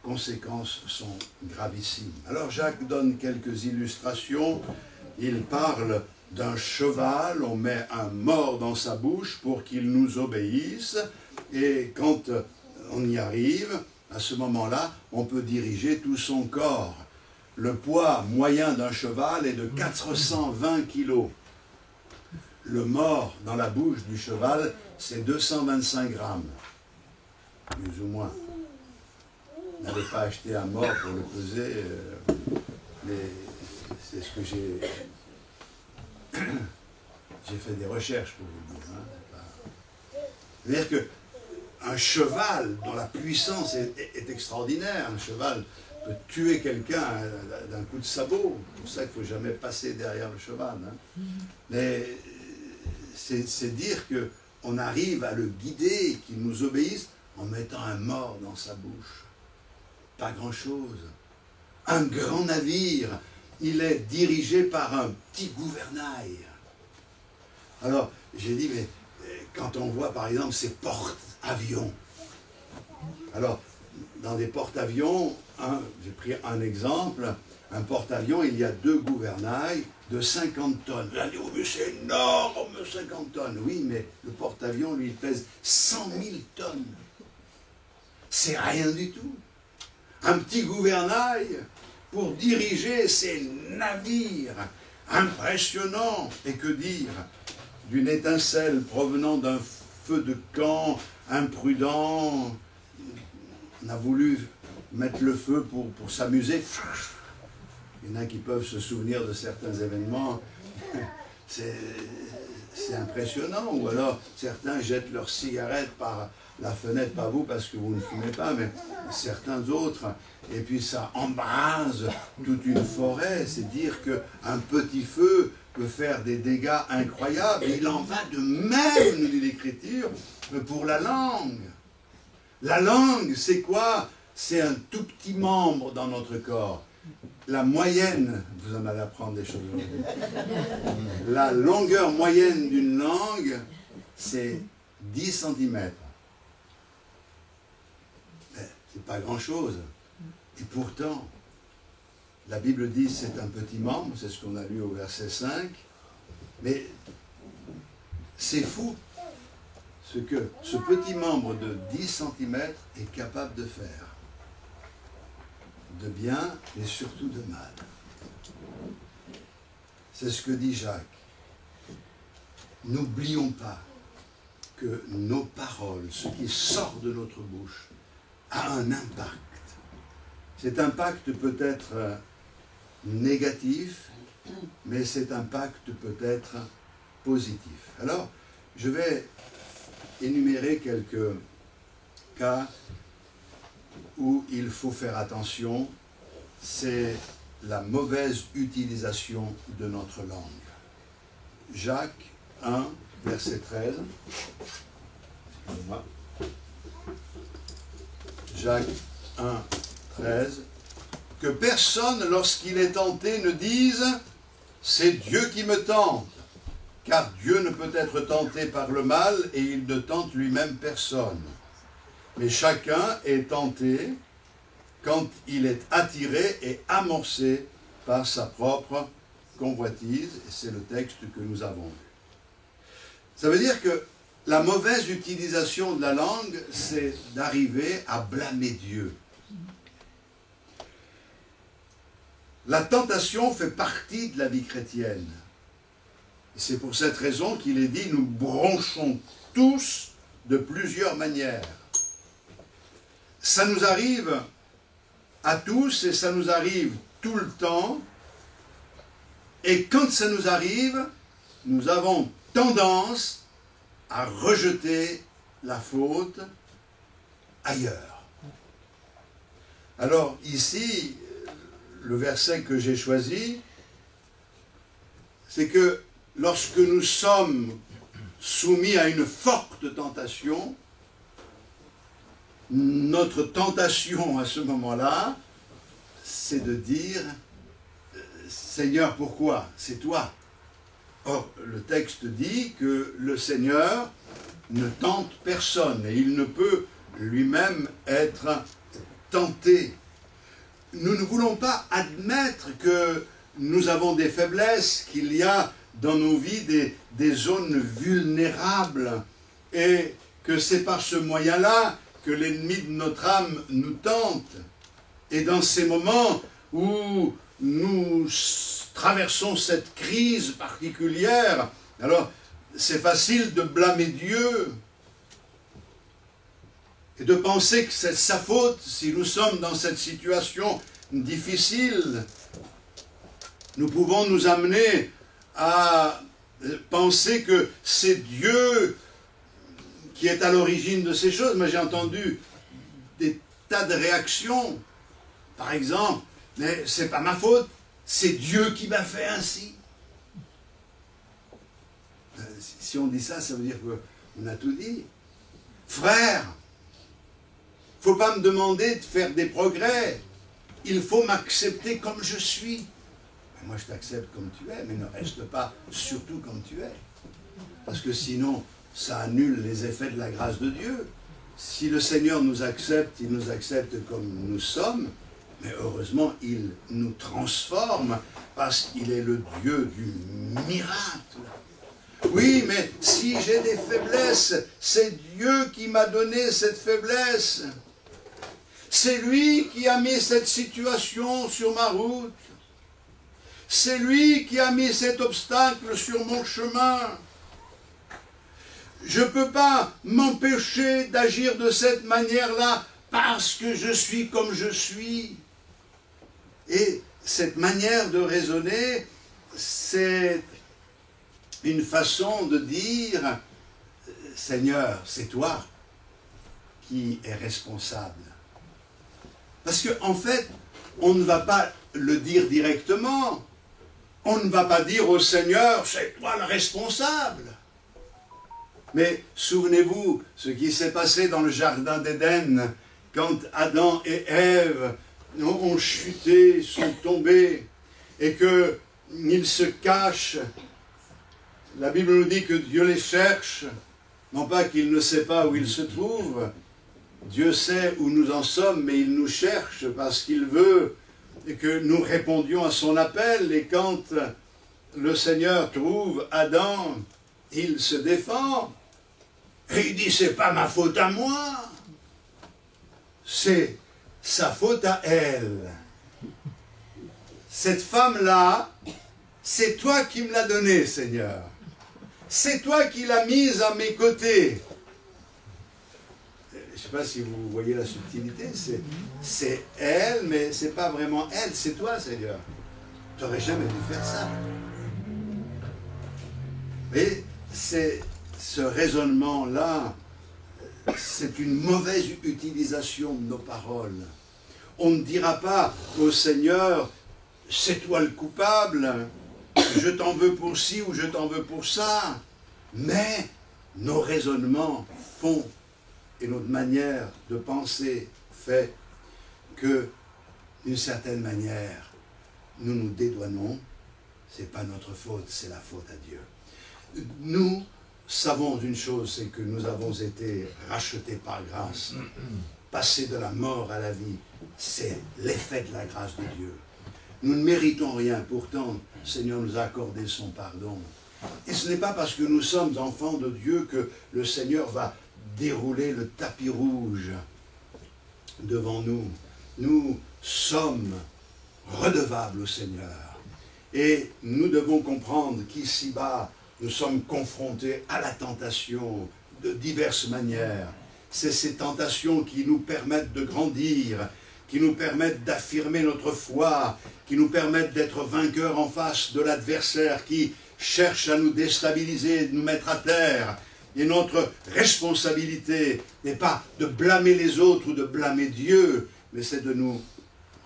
conséquences sont gravissimes. Alors Jacques donne quelques illustrations. Il parle d'un cheval, on met un mors dans sa bouche pour qu'il nous obéisse, et quand on y arrive, à ce moment-là, on peut diriger tout son corps. Le poids moyen d'un cheval est de 420 kilos. Le mors dans la bouche du cheval, c'est 225 grammes, plus ou moins. N'allez pas acheter un mors pour le peser, mais c'est ce que j'ai fait des recherches pour vous dire. Hein. C'est-à-dire qu'un cheval dont la puissance est extraordinaire, un cheval peut tuer quelqu'un d'un coup de sabot. C'est pour ça qu'il ne faut jamais passer derrière le cheval. Hein. Mais c'est dire qu'on arrive à le guider, qu'il nous obéisse en mettant un mors dans sa bouche. Pas grand-chose. Un grand navire, il est dirigé par un petit gouvernail. Alors, j'ai dit, mais quand on voit par exemple ces porte-avions, alors, dans des porte-avions, j'ai pris un exemple, un porte-avions, il y a 2 gouvernails de 50 tonnes. Vous allez dire, oh, mais c'est énorme, 50 tonnes. Oui, mais le porte-avions, lui, il pèse 100 000 tonnes. C'est rien du tout. Un petit gouvernail pour diriger ces navires impressionnants. Et que dire d'une étincelle provenant d'un feu de camp imprudent. On a voulu mettre le feu pour s'amuser. Il y en a qui peuvent se souvenir de certains événements. C'est impressionnant. Ou alors, certains jettent leurs cigarettes par la fenêtre, pas vous parce que vous ne fumez pas, mais certains autres. Et puis ça embrase toute une forêt. C'est dire qu'un petit feu peut faire des dégâts incroyables. Et il en va de même, nous dit l'Écriture, pour la langue. La langue, c'est quoi? C'est un tout petit membre dans notre corps. La moyenne, vous en allez apprendre des choses aujourd'hui. La longueur moyenne d'une langue, c'est 10 cm. C'est pas grand-chose. Et pourtant, la Bible dit c'est un petit membre, c'est ce qu'on a lu au verset 5, mais c'est fou ce que ce petit membre de 10 cm est capable de faire. De bien et surtout de mal. C'est ce que dit Jacques. N'oublions pas que nos paroles, ce qui sort de notre bouche, a un impact. Cet impact peut être négatif, mais cet impact peut être positif. Alors, je vais énumérer quelques cas où il faut faire attention, c'est la mauvaise utilisation de notre langue. Jacques 1, verset 13. Excusez-moi. Jacques 1, 13. Que personne, lorsqu'il est tenté, ne dise « c'est Dieu qui me tente », car Dieu ne peut être tenté par le mal et il ne tente lui-même personne. Mais chacun est tenté quand il est attiré et amorcé par sa propre convoitise. Et c'est le texte que nous avons lu. Ça veut dire que la mauvaise utilisation de la langue, c'est d'arriver à blâmer Dieu. La tentation fait partie de la vie chrétienne. C'est pour cette raison qu'il est dit, nous bronchons tous de plusieurs manières. Ça nous arrive à tous et ça nous arrive tout le temps. Et quand ça nous arrive, nous avons tendance à rejeter la faute ailleurs. Alors ici, le verset que j'ai choisi, c'est que lorsque nous sommes soumis à une forte tentation, notre tentation à ce moment-là, c'est de dire Seigneur, pourquoi? C'est toi. Or, le texte dit que le Seigneur ne tente personne et il ne peut lui-même être tenté. Nous ne voulons pas admettre que nous avons des faiblesses, qu'il y a dans nos vies des zones vulnérables et que c'est par ce moyen-là que l'ennemi de notre âme nous tente. Et dans ces moments où nous traversons cette crise particulière, alors c'est facile de blâmer Dieu et de penser que c'est sa faute si nous sommes dans cette situation difficile. Nous pouvons nous amener à penser que c'est Dieu qui est à l'origine de ces choses. Moi, j'ai entendu des tas de réactions. Par exemple, mais c'est pas ma faute, c'est Dieu qui m'a fait ainsi. Si on dit ça, ça veut dire qu'on a tout dit. Frère, il ne faut pas me demander de faire des progrès. Il faut m'accepter comme je suis. Moi, je t'accepte comme tu es, mais ne reste pas surtout comme tu es. Parce que sinon, ça annule les effets de la grâce de Dieu. Si le Seigneur nous accepte, il nous accepte comme nous sommes, mais heureusement, il nous transforme parce qu'il est le Dieu du miracle. Oui, mais si j'ai des faiblesses, c'est Dieu qui m'a donné cette faiblesse. C'est lui qui a mis cette situation sur ma route. C'est lui qui a mis cet obstacle sur mon chemin. Je ne peux pas m'empêcher d'agir de cette manière-là parce que je suis comme je suis. Et cette manière de raisonner, c'est une façon de dire, Seigneur, c'est toi qui es responsable. Parce qu'en fait, on ne va pas le dire directement. On ne va pas dire au Seigneur, c'est toi le responsable. Mais souvenez-vous ce qui s'est passé dans le jardin d'Éden, quand Adam et Ève ont chuté, sont tombés, et qu'ils se cachent. La Bible nous dit que Dieu les cherche, non pas qu'il ne sait pas où ils se trouvent. Dieu sait où nous en sommes, mais il nous cherche parce qu'il veut que nous répondions à son appel. Et quand le Seigneur trouve Adam, il se défend. Et il dit, c'est pas ma faute à moi, c'est sa faute à elle. Cette femme-là, c'est toi qui me l'as donnée, Seigneur. C'est toi qui l'as mise à mes côtés. Je ne sais pas si vous voyez la subtilité, c'est elle, mais ce n'est pas vraiment elle, c'est toi, Seigneur. Tu n'aurais jamais dû faire ça. Mais c'est ce raisonnement-là, c'est une mauvaise utilisation de nos paroles. On ne dira pas au Seigneur, c'est toi le coupable, je t'en veux pour ci ou je t'en veux pour ça. Mais nos raisonnements font et notre manière de penser fait que, d'une certaine manière, nous nous dédouanons. Ce n'est pas notre faute, c'est la faute à Dieu. Nous savons une chose, c'est que nous avons été rachetés par grâce. Passer de la mort à la vie, c'est l'effet de la grâce de Dieu. Nous ne méritons rien, pourtant, le Seigneur nous a accordé son pardon. Et ce n'est pas parce que nous sommes enfants de Dieu que le Seigneur va dérouler le tapis rouge devant nous. Nous sommes redevables au Seigneur. Et nous devons comprendre qu'ici-bas, nous sommes confrontés à la tentation de diverses manières. C'est ces tentations qui nous permettent de grandir, qui nous permettent d'affirmer notre foi, qui nous permettent d'être vainqueurs en face de l'adversaire qui cherche à nous déstabiliser, de nous mettre à terre. Et notre responsabilité n'est pas de blâmer les autres ou de blâmer Dieu, mais c'est de nous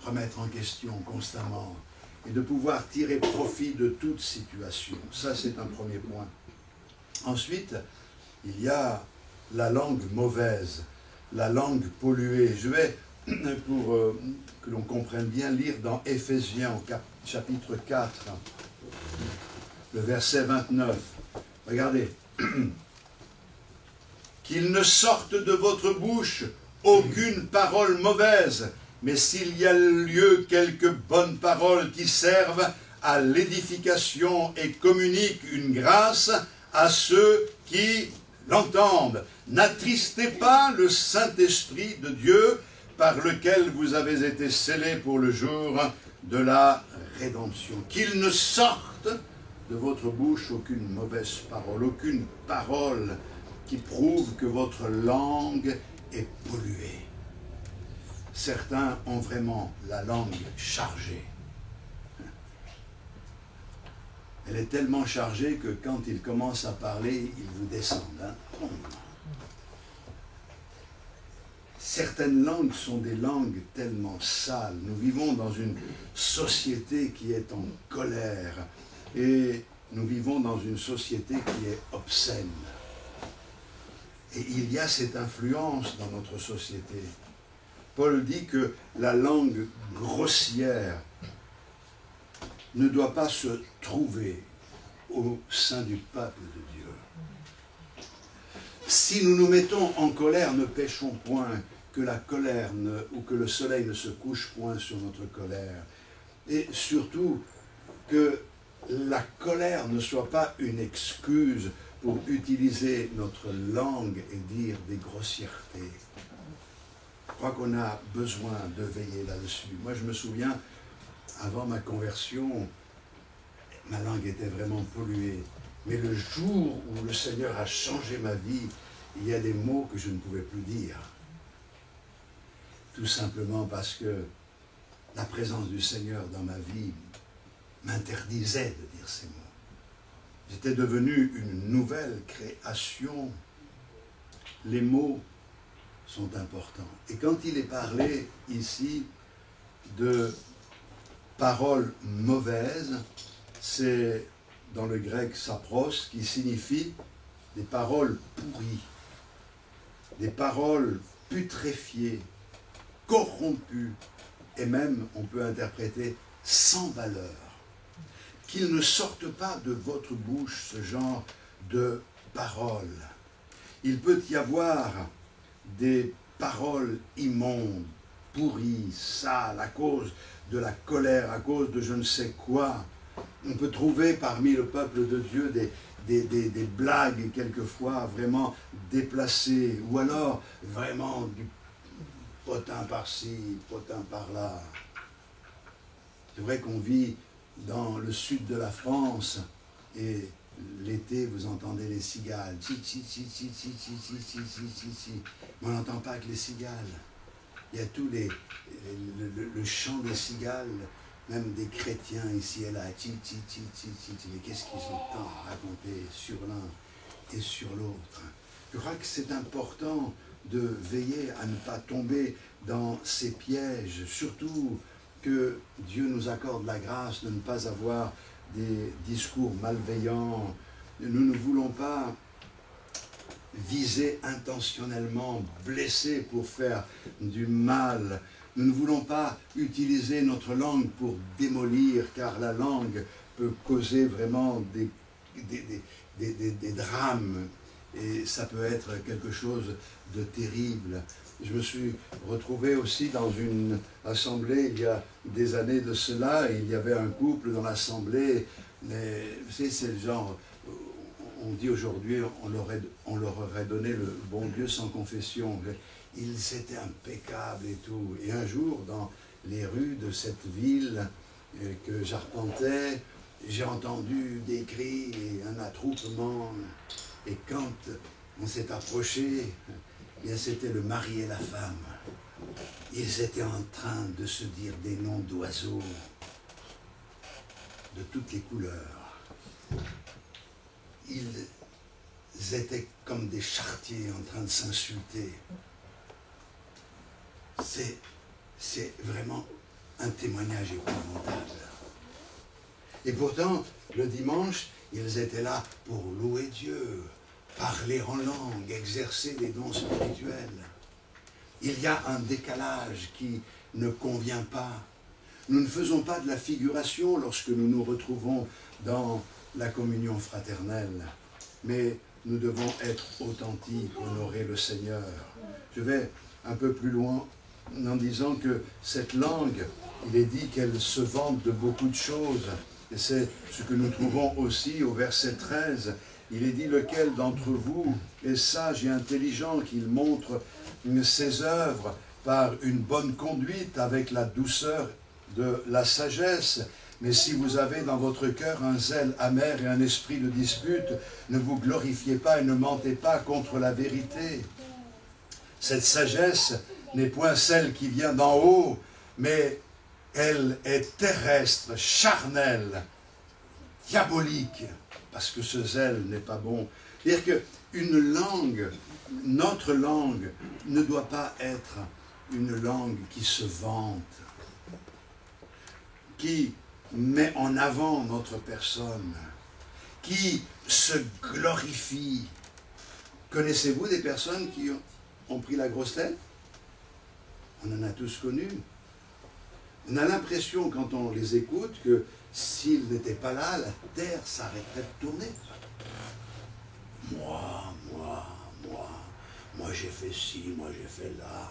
remettre en question constamment et de pouvoir tirer profit de toute situation. Ça, c'est un premier point. Ensuite, il y a la langue mauvaise, la langue polluée. Je vais pour que l'on comprenne bien, lire dans Éphésiens au chapitre 4, le verset 29. Regardez. Qu'il ne sorte de votre bouche aucune parole mauvaise, mais s'il y a lieu quelques bonnes paroles qui servent à l'édification et communiquent une grâce à ceux qui l'entendent. N'attristez pas le Saint-Esprit de Dieu par lequel vous avez été scellés pour le jour de la rédemption. Qu'il ne sorte de votre bouche aucune mauvaise parole, aucune parole qui prouve que votre langue est polluée. Certains ont vraiment la langue chargée. Elle est tellement chargée que quand ils commencent à parler, ils vous descendent. Hein. Certaines langues sont des langues tellement sales. Nous vivons dans une société qui est en colère et nous vivons dans une société qui est obscène. Et il y a cette influence dans notre société. Paul dit que la langue grossière ne doit pas se trouver au sein du peuple de Dieu. Si nous nous mettons en colère, ne péchons point, que la colère ou que le soleil ne se couche point sur notre colère. Et surtout, que la colère ne soit pas une excuse pour utiliser notre langue et dire des grossièretés. Je crois qu'on a besoin de veiller là-dessus. Moi, je me souviens, avant ma conversion, ma langue était vraiment polluée. Mais le jour où le Seigneur a changé ma vie, il y a des mots que je ne pouvais plus dire. Tout simplement parce que la présence du Seigneur dans ma vie m'interdisait de dire ces mots. J'étais devenu une nouvelle création. Les mots sont importants. Et quand il est parlé ici de paroles mauvaises, c'est dans le grec sapros qui signifie des paroles pourries, des paroles putréfiées, corrompues, et même on peut interpréter sans valeur. Qu'il ne sorte pas de votre bouche ce genre de paroles. Il peut y avoir des paroles immondes, pourries, sales, à cause de la colère, à cause de je ne sais quoi. On peut trouver parmi le peuple de Dieu des blagues quelquefois vraiment déplacées, ou alors vraiment du potin par-ci, potin par-là. C'est vrai qu'on vit dans le sud de la France, et l'été, vous entendez les cigales. Mais on n'entend pas que les cigales. Il y a tout le chant des cigales, même des chrétiens ici et là. Mais qu'est-ce qu'ils ont tant à raconter sur l'un et sur l'autre. Je crois que c'est important de veiller à ne pas tomber dans ces pièges, surtout que Dieu nous accorde la grâce de ne pas avoir des discours malveillants. Nous ne voulons pas viser intentionnellement, blesser pour faire du mal. Nous ne voulons pas utiliser notre langue pour démolir, car la langue peut causer vraiment des drames, et ça peut être quelque chose de terrible. Je me suis retrouvé aussi dans une assemblée il y a des années de cela, et il y avait un couple dans l'assemblée, mais vous savez, c'est le genre, on dit aujourd'hui, on leur aurait donné le bon Dieu sans confession. Ils étaient impeccables et tout. Et un jour, dans les rues de cette ville que j'arpentais, j'ai entendu des cris et un attroupement. Et quand on s'est approché, bien c'était le mari et la femme. Ils étaient en train de se dire des noms d'oiseaux de toutes les couleurs. Ils étaient comme des charretiers en train de s'insulter. C'est vraiment un témoignage épouvantable. Et pourtant, le dimanche, ils étaient là pour louer Dieu, parler en langue, exercer des dons spirituels. il y a un décalage qui ne convient pas. Nous ne faisons pas de la figuration lorsque nous nous retrouvons dans la communion fraternelle, mais nous devons être authentiques, honorer le Seigneur. Je vais un peu plus loin en disant que cette langue, il est dit qu'elle se vante de beaucoup de choses. Et c'est ce que nous trouvons aussi au verset 13. Il est dit, lequel d'entre vous est sage et intelligent, qu'il montre ses œuvres par une bonne conduite avec la douceur de la sagesse. Mais si vous avez dans votre cœur un zèle amer et un esprit de dispute, ne vous glorifiez pas et ne mentez pas contre la vérité. Cette sagesse n'est point celle qui vient d'en haut, mais elle est terrestre, charnelle, diabolique, parce que ce zèle n'est pas bon. C'est-à-dire qu'une langue, notre langue, ne doit pas être une langue qui se vante, qui met en avant notre personne, qui se glorifie. Connaissez-vous des personnes qui ont pris la grosse tête? On en a tous connu. On a l'impression, quand on les écoute, que s'ils n'étaient pas là, la terre s'arrêterait de tourner. Moi j'ai fait ci, moi j'ai fait là,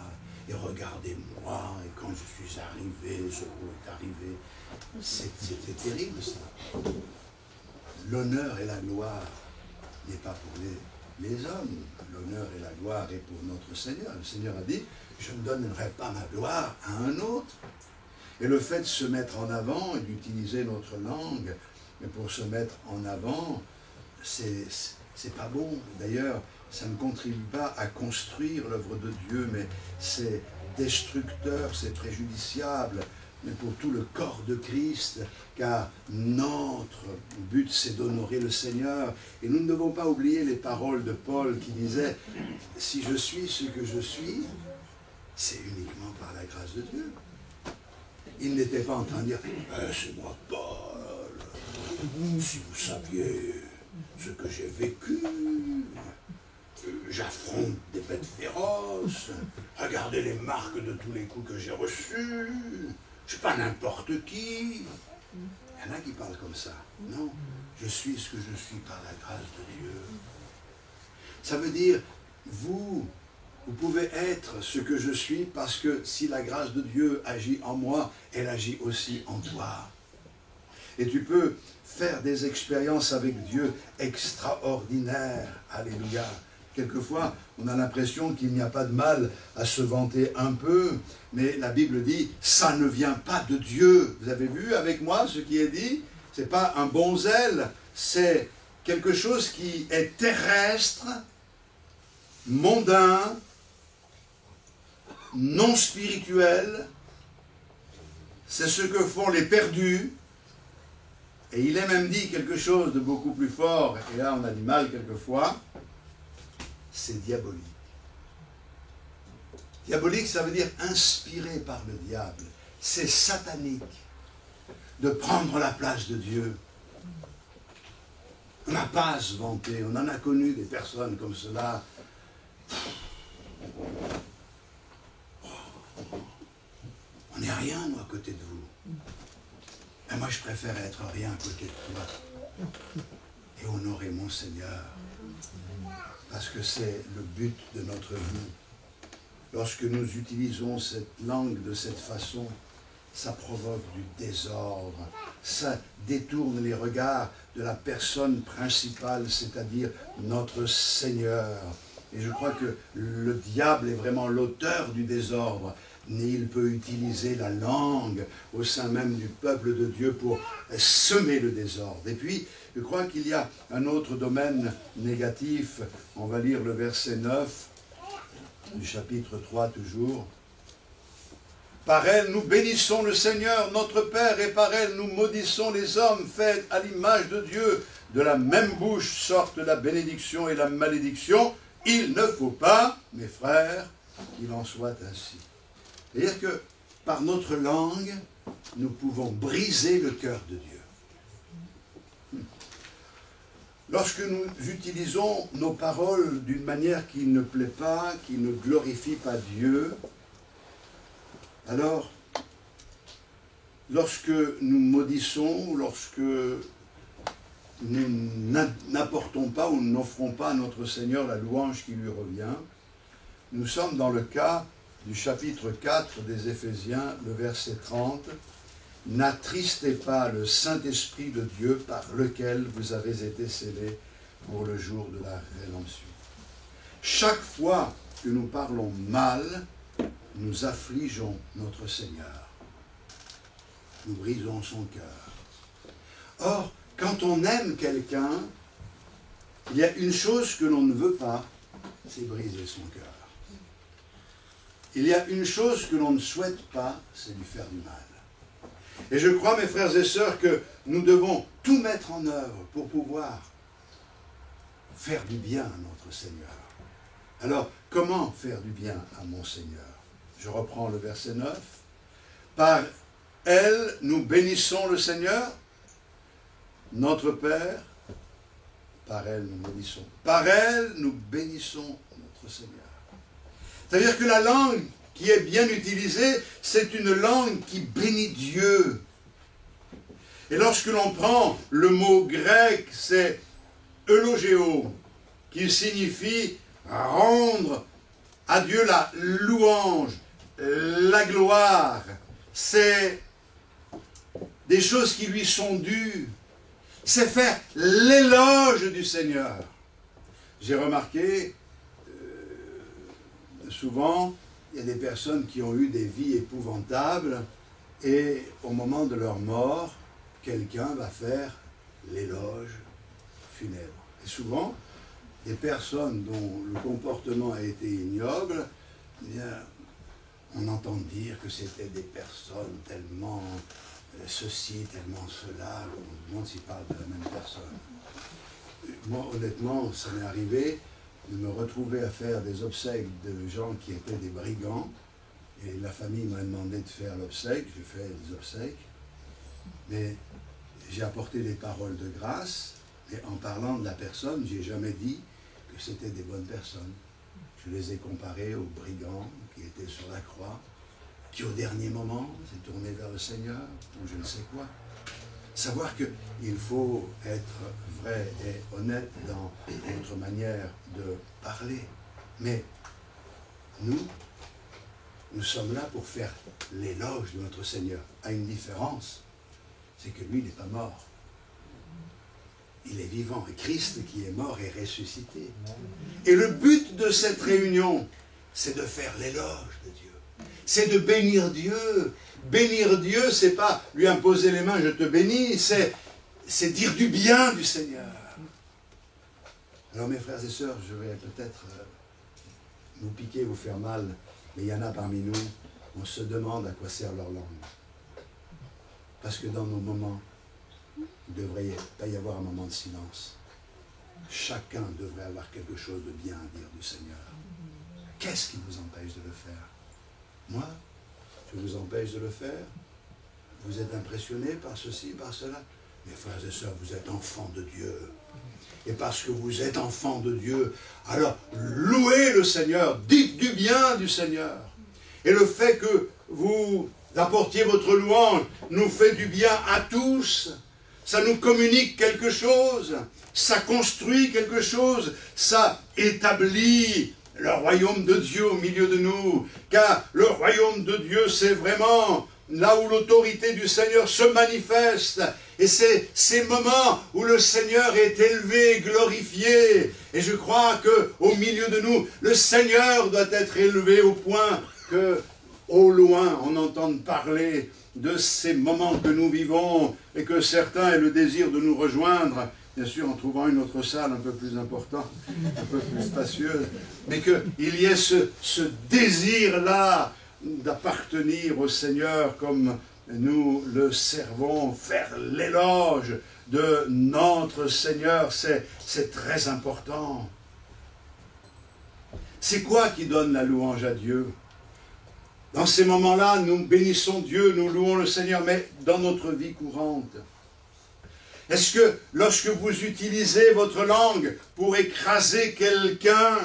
et regardez-moi, et quand je suis arrivé, ce mot est arrivé. C'était terrible ça. L'honneur et la gloire n'est pas pour les hommes. L'honneur et la gloire est pour notre Seigneur. Le Seigneur a dit, je ne donnerai pas ma gloire à un autre. Et le fait de se mettre en avant et d'utiliser notre langue pour se mettre en avant, c'est pas bon. D'ailleurs, ça ne contribue pas à construire l'œuvre de Dieu, mais c'est destructeur, c'est préjudiciable, mais pour tout le corps de Christ, car notre but c'est d'honorer le Seigneur. Et nous ne devons pas oublier les paroles de Paul qui disait, si je suis ce que je suis, c'est uniquement par la grâce de Dieu. Il n'était pas en train de dire, c'est moi Paul, si vous saviez ce que j'ai vécu, j'affronte des bêtes féroces, regardez les marques de tous les coups que j'ai reçus, je ne suis pas n'importe qui. Il y en a qui parlent comme ça. Non, je suis ce que je suis par la grâce de Dieu. Ça veut dire, vous pouvez être ce que je suis parce que si la grâce de Dieu agit en moi, elle agit aussi en toi. Et tu peux faire des expériences avec Dieu extraordinaires. Alléluia. Quelquefois, on a l'impression qu'il n'y a pas de mal à se vanter un peu, mais la Bible dit, ça ne vient pas de Dieu. Vous avez vu avec moi ce qui est dit? Ce n'est pas un bon zèle, c'est quelque chose qui est terrestre, mondain, non spirituel. C'est ce que font les perdus. Et il est même dit quelque chose de beaucoup plus fort, et là on a du mal quelquefois, c'est diabolique. Diabolique, ça veut dire inspiré par le diable. C'est satanique de prendre la place de Dieu. On n'a pas à se vanter, on en a connu des personnes comme cela. On n'est rien, moi, à côté de vous. Mais moi, je préfère être rien à côté de toi et honorer mon Seigneur. Parce que c'est le but de notre vie. Lorsque nous utilisons cette langue de cette façon, ça provoque du désordre. Ça détourne les regards de la personne principale, c'est-à-dire notre Seigneur. Et je crois que le diable est vraiment l'auteur du désordre. Mais il peut utiliser la langue au sein même du peuple de Dieu pour semer le désordre. Et puis, je crois qu'il y a un autre domaine négatif. On va lire le verset 9 du chapitre 3 toujours. Par elle, nous bénissons le Seigneur, notre Père, et par elle, nous maudissons les hommes faits à l'image de Dieu. De la même bouche sortent la bénédiction et la malédiction. Il ne faut pas, mes frères, qu'il en soit ainsi. C'est-à-dire que par notre langue, nous pouvons briser le cœur de Dieu. Lorsque nous utilisons nos paroles d'une manière qui ne plaît pas, qui ne glorifie pas Dieu, alors, lorsque nous maudissons, lorsque nous n'apportons pas ou n'offrons pas à notre Seigneur la louange qui lui revient, nous sommes dans le cas du chapitre 4 des Éphésiens, le verset 30. « N'attristez pas le Saint-Esprit de Dieu par lequel vous avez été scellés pour le jour de la rédemption. » Chaque fois que nous parlons mal, nous affligeons notre Seigneur. Nous brisons son cœur. Or, quand on aime quelqu'un, il y a une chose que l'on ne veut pas, c'est briser son cœur. Il y a une chose que l'on ne souhaite pas, c'est lui faire du mal. Et je crois, mes frères et sœurs, que nous devons tout mettre en œuvre pour pouvoir faire du bien à notre Seigneur. Alors, comment faire du bien à mon Seigneur? Je reprends le verset 9. Par elle, nous bénissons le Seigneur, notre Père. Par elle, nous bénissons. Par elle, nous bénissons notre Seigneur. C'est-à-dire que la langue qui est bien utilisée, c'est une langue qui bénit Dieu. Et lorsque l'on prend le mot grec, c'est eulogéo, qui signifie rendre à Dieu la louange, la gloire. C'est des choses qui lui sont dues. C'est faire l'éloge du Seigneur. J'ai remarqué, souvent, il y a des personnes qui ont eu des vies épouvantables et au moment de leur mort, quelqu'un va faire l'éloge funèbre. Et souvent, des personnes dont le comportement a été ignoble, eh bien, on entend dire que c'était des personnes tellement ceci, tellement cela, on se demande s'ils parlent de la même personne. Moi, honnêtement, ça m'est arrivé de me retrouver à faire des obsèques de gens qui étaient des brigands, et la famille m'a demandé de faire l'obsèque, je fais des obsèques, mais j'ai apporté des paroles de grâce, et en parlant de la personne, je n'ai jamais dit que c'était des bonnes personnes. Je les ai comparés aux brigands qui étaient sur la croix, qui au dernier moment s'est tourné vers le Seigneur, ou je ne sais quoi. Savoir qu'il faut être vrai et honnête dans notre manière de parler. Mais nous sommes là pour faire l'éloge de notre Seigneur. À une différence, c'est que lui, il n'est pas mort. Il est vivant. Et Christ qui est mort est ressuscité. Et le but de cette réunion, c'est de faire l'éloge de Dieu. C'est de bénir Dieu. Bénir Dieu, c'est pas lui imposer les mains, je te bénis, c'est dire du bien du Seigneur. Alors mes frères et sœurs, je vais peut-être vous piquer, vous faire mal, mais il y en a parmi nous, on se demande à quoi sert leur langue. Parce que dans nos moments, il ne devrait pas y avoir un moment de silence. Chacun devrait avoir quelque chose de bien à dire du Seigneur. Qu'est-ce qui vous empêche de le faire? Moi, je vous empêche de le faire? Vous êtes impressionné par ceci, par cela? Mes frères et sœurs, vous êtes enfants de Dieu. Et parce que vous êtes enfants de Dieu, alors louez le Seigneur, dites du bien du Seigneur. Et le fait que vous apportiez votre louange nous fait du bien à tous. Ça nous communique quelque chose, ça construit quelque chose, ça établit le royaume de Dieu au milieu de nous. Car le royaume de Dieu, c'est vraiment là où l'autorité du Seigneur se manifeste. Et c'est ces moments où le Seigneur est élevé, glorifié. Et je crois qu'au milieu de nous, le Seigneur doit être élevé au point que, au loin, on entende parler de ces moments que nous vivons et que certains aient le désir de nous rejoindre, bien sûr en trouvant une autre salle un peu plus importante, un peu plus spacieuse, mais qu'il y ait ce désir-là d'appartenir au Seigneur comme nous le servons, faire l'éloge de notre Seigneur, c'est très important. C'est quoi qui donne la louange à Dieu? Dans ces moments-là, nous bénissons Dieu, nous louons le Seigneur, mais dans notre vie courante. Est-ce que lorsque vous utilisez votre langue pour écraser quelqu'un,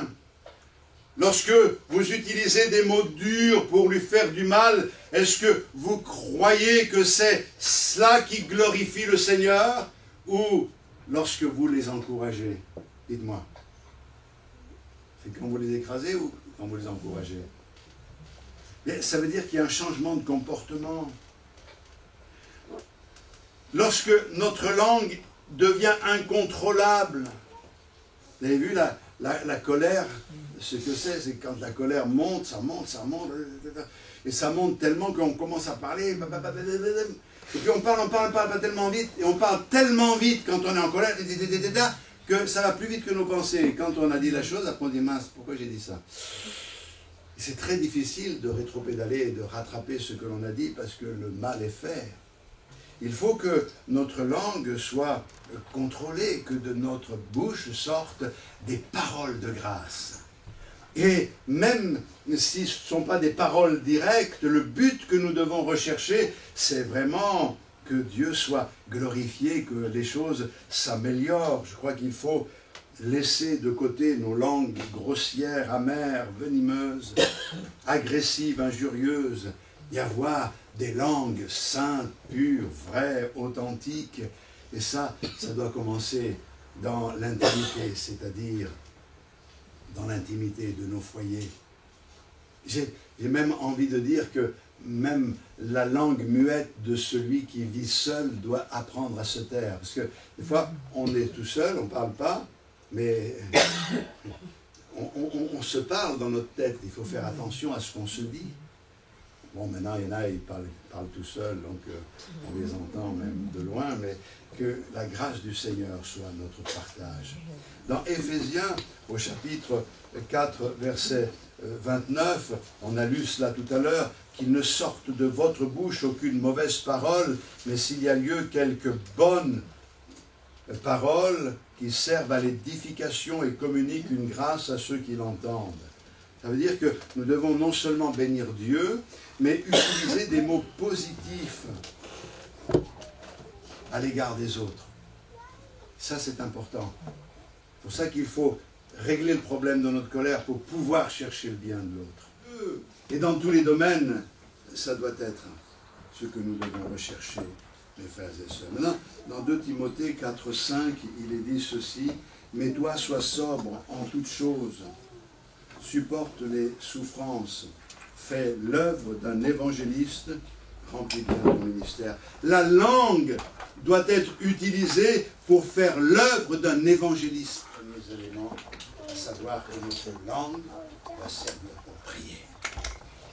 lorsque vous utilisez des mots durs pour lui faire du mal, est-ce que vous croyez que c'est cela qui glorifie le Seigneur? Ou lorsque vous les encouragez? Dites-moi. C'est quand vous les écrasez ou quand vous les encouragez? Mais ça veut dire qu'il y a un changement de comportement. Lorsque notre langue devient incontrôlable, vous avez vu la colère, ce que c'est quand la colère monte, ça monte, et ça monte tellement qu'on commence à parler, et puis on parle pas tellement vite, et on parle tellement vite quand on est en colère, que ça va plus vite que nos pensées. Et quand on a dit la chose, après on dit mince, pourquoi j'ai dit ça? C'est très difficile de rétropédaler et de rattraper ce que l'on a dit parce que le mal est fait. Il faut que notre langue soit contrôlée, que de notre bouche sortent des paroles de grâce. Et même si ce ne sont pas des paroles directes, le but que nous devons rechercher, c'est vraiment que Dieu soit glorifié, que les choses s'améliorent. Je crois qu'il faut laisser de côté nos langues grossières, amères, venimeuses, agressives, injurieuses, y avoir des langues saintes, pures, vraies, authentiques. Et ça doit commencer dans l'intimité, c'est-à-dire dans l'intimité de nos foyers. J'ai même envie de dire que même la langue muette de celui qui vit seul doit apprendre à se taire. Parce que des fois, on est tout seul, on ne parle pas, mais on se parle dans notre tête. Il faut faire attention à ce qu'on se dit. Bon, maintenant, il y en a, ils parlent tout seuls, donc on les entend même de loin, mais que la grâce du Seigneur soit notre partage. Dans Éphésiens, au chapitre 4, verset 29, on a lu cela tout à l'heure, qu'il ne sorte de votre bouche aucune mauvaise parole, mais s'il y a lieu quelques bonnes paroles qui servent à l'édification et communiquent une grâce à ceux qui l'entendent. Ça veut dire que nous devons non seulement bénir Dieu, mais utiliser des mots positifs à l'égard des autres. Ça, c'est important. C'est pour ça qu'il faut régler le problème de notre colère pour pouvoir chercher le bien de l'autre. Et dans tous les domaines, ça doit être ce que nous devons rechercher, mes frères et sœurs. Maintenant, dans 2 Timothée 4, 5, il est dit ceci, « Mais toi, sois sobre en toutes choses, supporte les souffrances, fais l'œuvre d'un évangéliste, remplis bien ton ministère. » La langue doit être utilisée pour faire l'œuvre d'un évangéliste. Premier élément, à savoir que notre langue doit servir pour prier.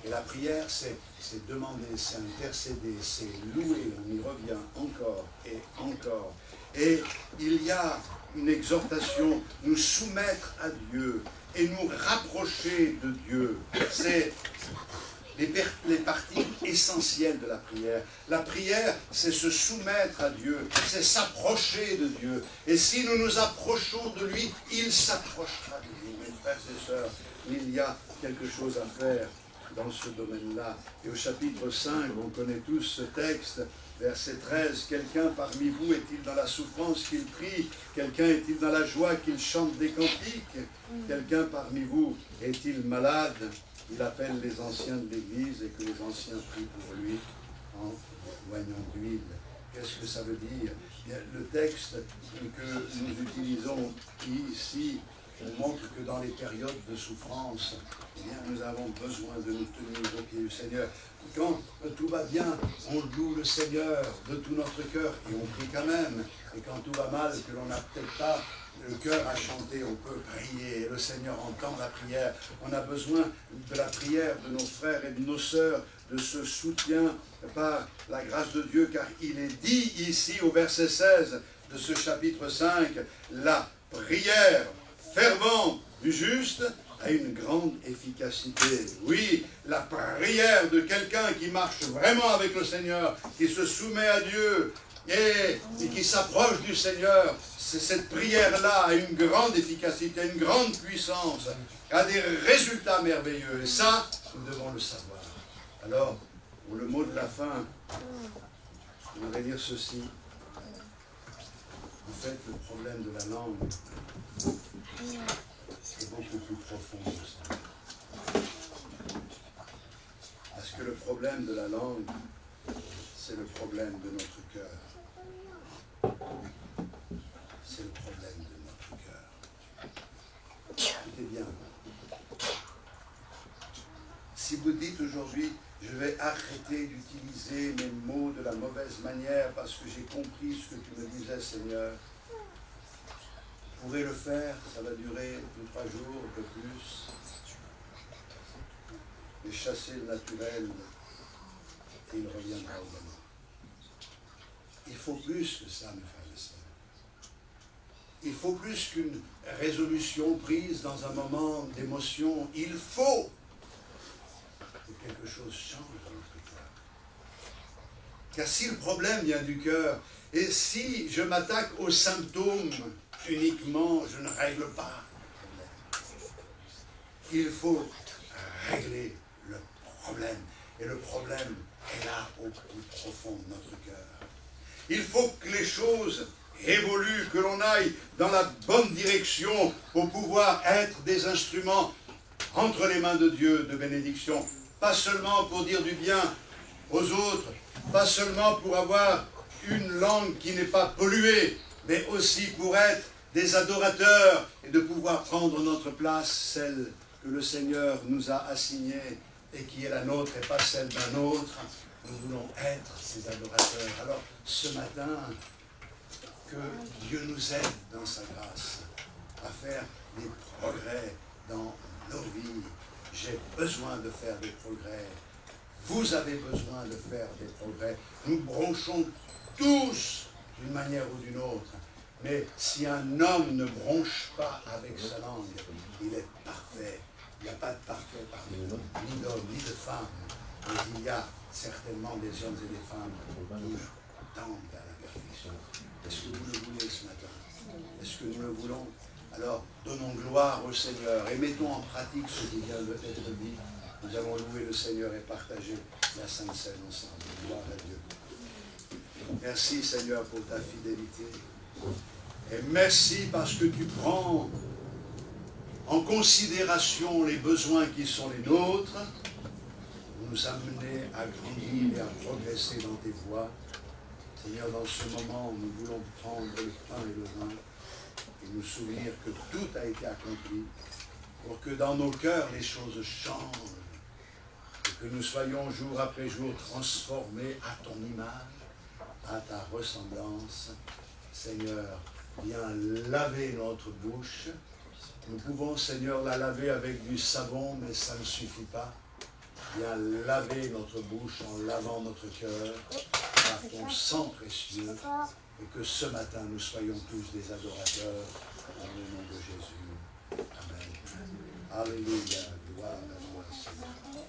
Et la prière, c'est demander, c'est intercéder, c'est louer, on y revient encore et encore. Et il y a une exhortation, nous soumettre à Dieu et nous rapprocher de Dieu. C'est les parties essentielles de la prière. La prière, c'est se soumettre à Dieu, c'est s'approcher de Dieu. Et si nous nous approchons de lui, il s'approchera de nous. Mes frères et sœurs, il y a quelque chose à faire dans ce domaine-là. Et au chapitre 5, on connaît tous ce texte, verset 13, « Quelqu'un parmi vous est-il dans la souffrance qu'il prie? Quelqu'un est-il dans la joie qu'il chante des cantiques? Quelqu'un parmi vous est-il malade? Il appelle les anciens de l'Église et que les anciens prient pour lui en voignant d'huile. » Qu'est-ce que ça veut dire? Bien, le texte que nous utilisons ici montre que dans les périodes de souffrance, eh bien, nous avons besoin de nous tenir au pied du Seigneur. Quand tout va bien, on loue le Seigneur de tout notre cœur et on prie quand même. Et quand tout va mal, que l'on n'a peut-être pas le cœur à chanter, on peut prier. Et le Seigneur entend la prière. On a besoin de la prière de nos frères et de nos sœurs, de ce soutien par la grâce de Dieu, car il est dit ici au verset 16 de ce chapitre 5, la prière fervente du juste a une grande efficacité. Oui, la prière de quelqu'un qui marche vraiment avec le Seigneur, qui se soumet à Dieu et qui s'approche du Seigneur, cette prière-là a une grande efficacité, une grande puissance, a des résultats merveilleux. Et ça, nous devons le savoir. Alors, pour le mot de la fin, je voudrais dire ceci. En fait, le problème de la langue est beaucoup plus profond que ça. Parce que le problème de la langue, c'est le problème de notre cœur. C'est le problème de notre cœur. Écoutez bien. Si vous dites aujourd'hui, je vais arrêter d'utiliser mes mots de la mauvaise manière parce que j'ai compris ce que tu me disais, Seigneur, vous pourrez le faire, ça va durer 2-3 jours, un peu plus. Mais chasser le naturel, et il reviendra au moment. Il faut plus que ça, mes frères et sœurs. Il faut plus qu'une résolution prise dans un moment d'émotion. Il faut que quelque chose change dans notre cœur. Car si le problème vient du cœur, et si je m'attaque aux symptômes uniquement, je ne règle pas le problème. Il faut régler le problème. Et le problème est là au plus profond de notre cœur. Il faut que les choses évoluent, que l'on aille dans la bonne direction pour pouvoir être des instruments entre les mains de Dieu de bénédiction. Pas seulement pour dire du bien aux autres, pas seulement pour avoir une langue qui n'est pas polluée, mais aussi pour être des adorateurs et de pouvoir prendre notre place, celle que le Seigneur nous a assignée et qui est la nôtre et pas celle d'un autre. Nous voulons être ces adorateurs. Alors, ce matin, que Dieu nous aide dans sa grâce à faire des progrès dans nos vies. J'ai besoin de faire des progrès. Vous avez besoin de faire des progrès. Nous bronchons tous d'une manière ou d'une autre. Mais si un homme ne bronche pas avec sa langue, il est parfait. Il n'y a pas de parfait parmi nous, ni d'homme, ni de femme. Mais il y a certainement des hommes et des femmes qui tendent à la perfection. Est-ce que vous le voulez ce matin? Est-ce que nous le voulons? Alors, donnons gloire au Seigneur et mettons en pratique ce qui vient d'être dit. Nous allons louer le Seigneur et partager la Sainte Seine ensemble. Gloire à Dieu. Merci Seigneur pour ta fidélité. Et merci parce que tu prends en considération les besoins qui sont les nôtres, pour nous amener à grandir et à progresser dans tes voies. Seigneur, dans ce moment, nous voulons prendre le pain et le vin et nous souvenir que tout a été accompli pour que dans nos cœurs les choses changent et que nous soyons jour après jour transformés à ton image, à ta ressemblance. Seigneur, viens laver notre bouche. Nous pouvons, Seigneur, la laver avec du savon, mais ça ne suffit pas. Viens laver notre bouche en lavant notre cœur par ton sang précieux et que ce matin nous soyons tous des adorateurs dans le nom de Jésus. Amen. Alléluia. Gloire à toi, Seigneur.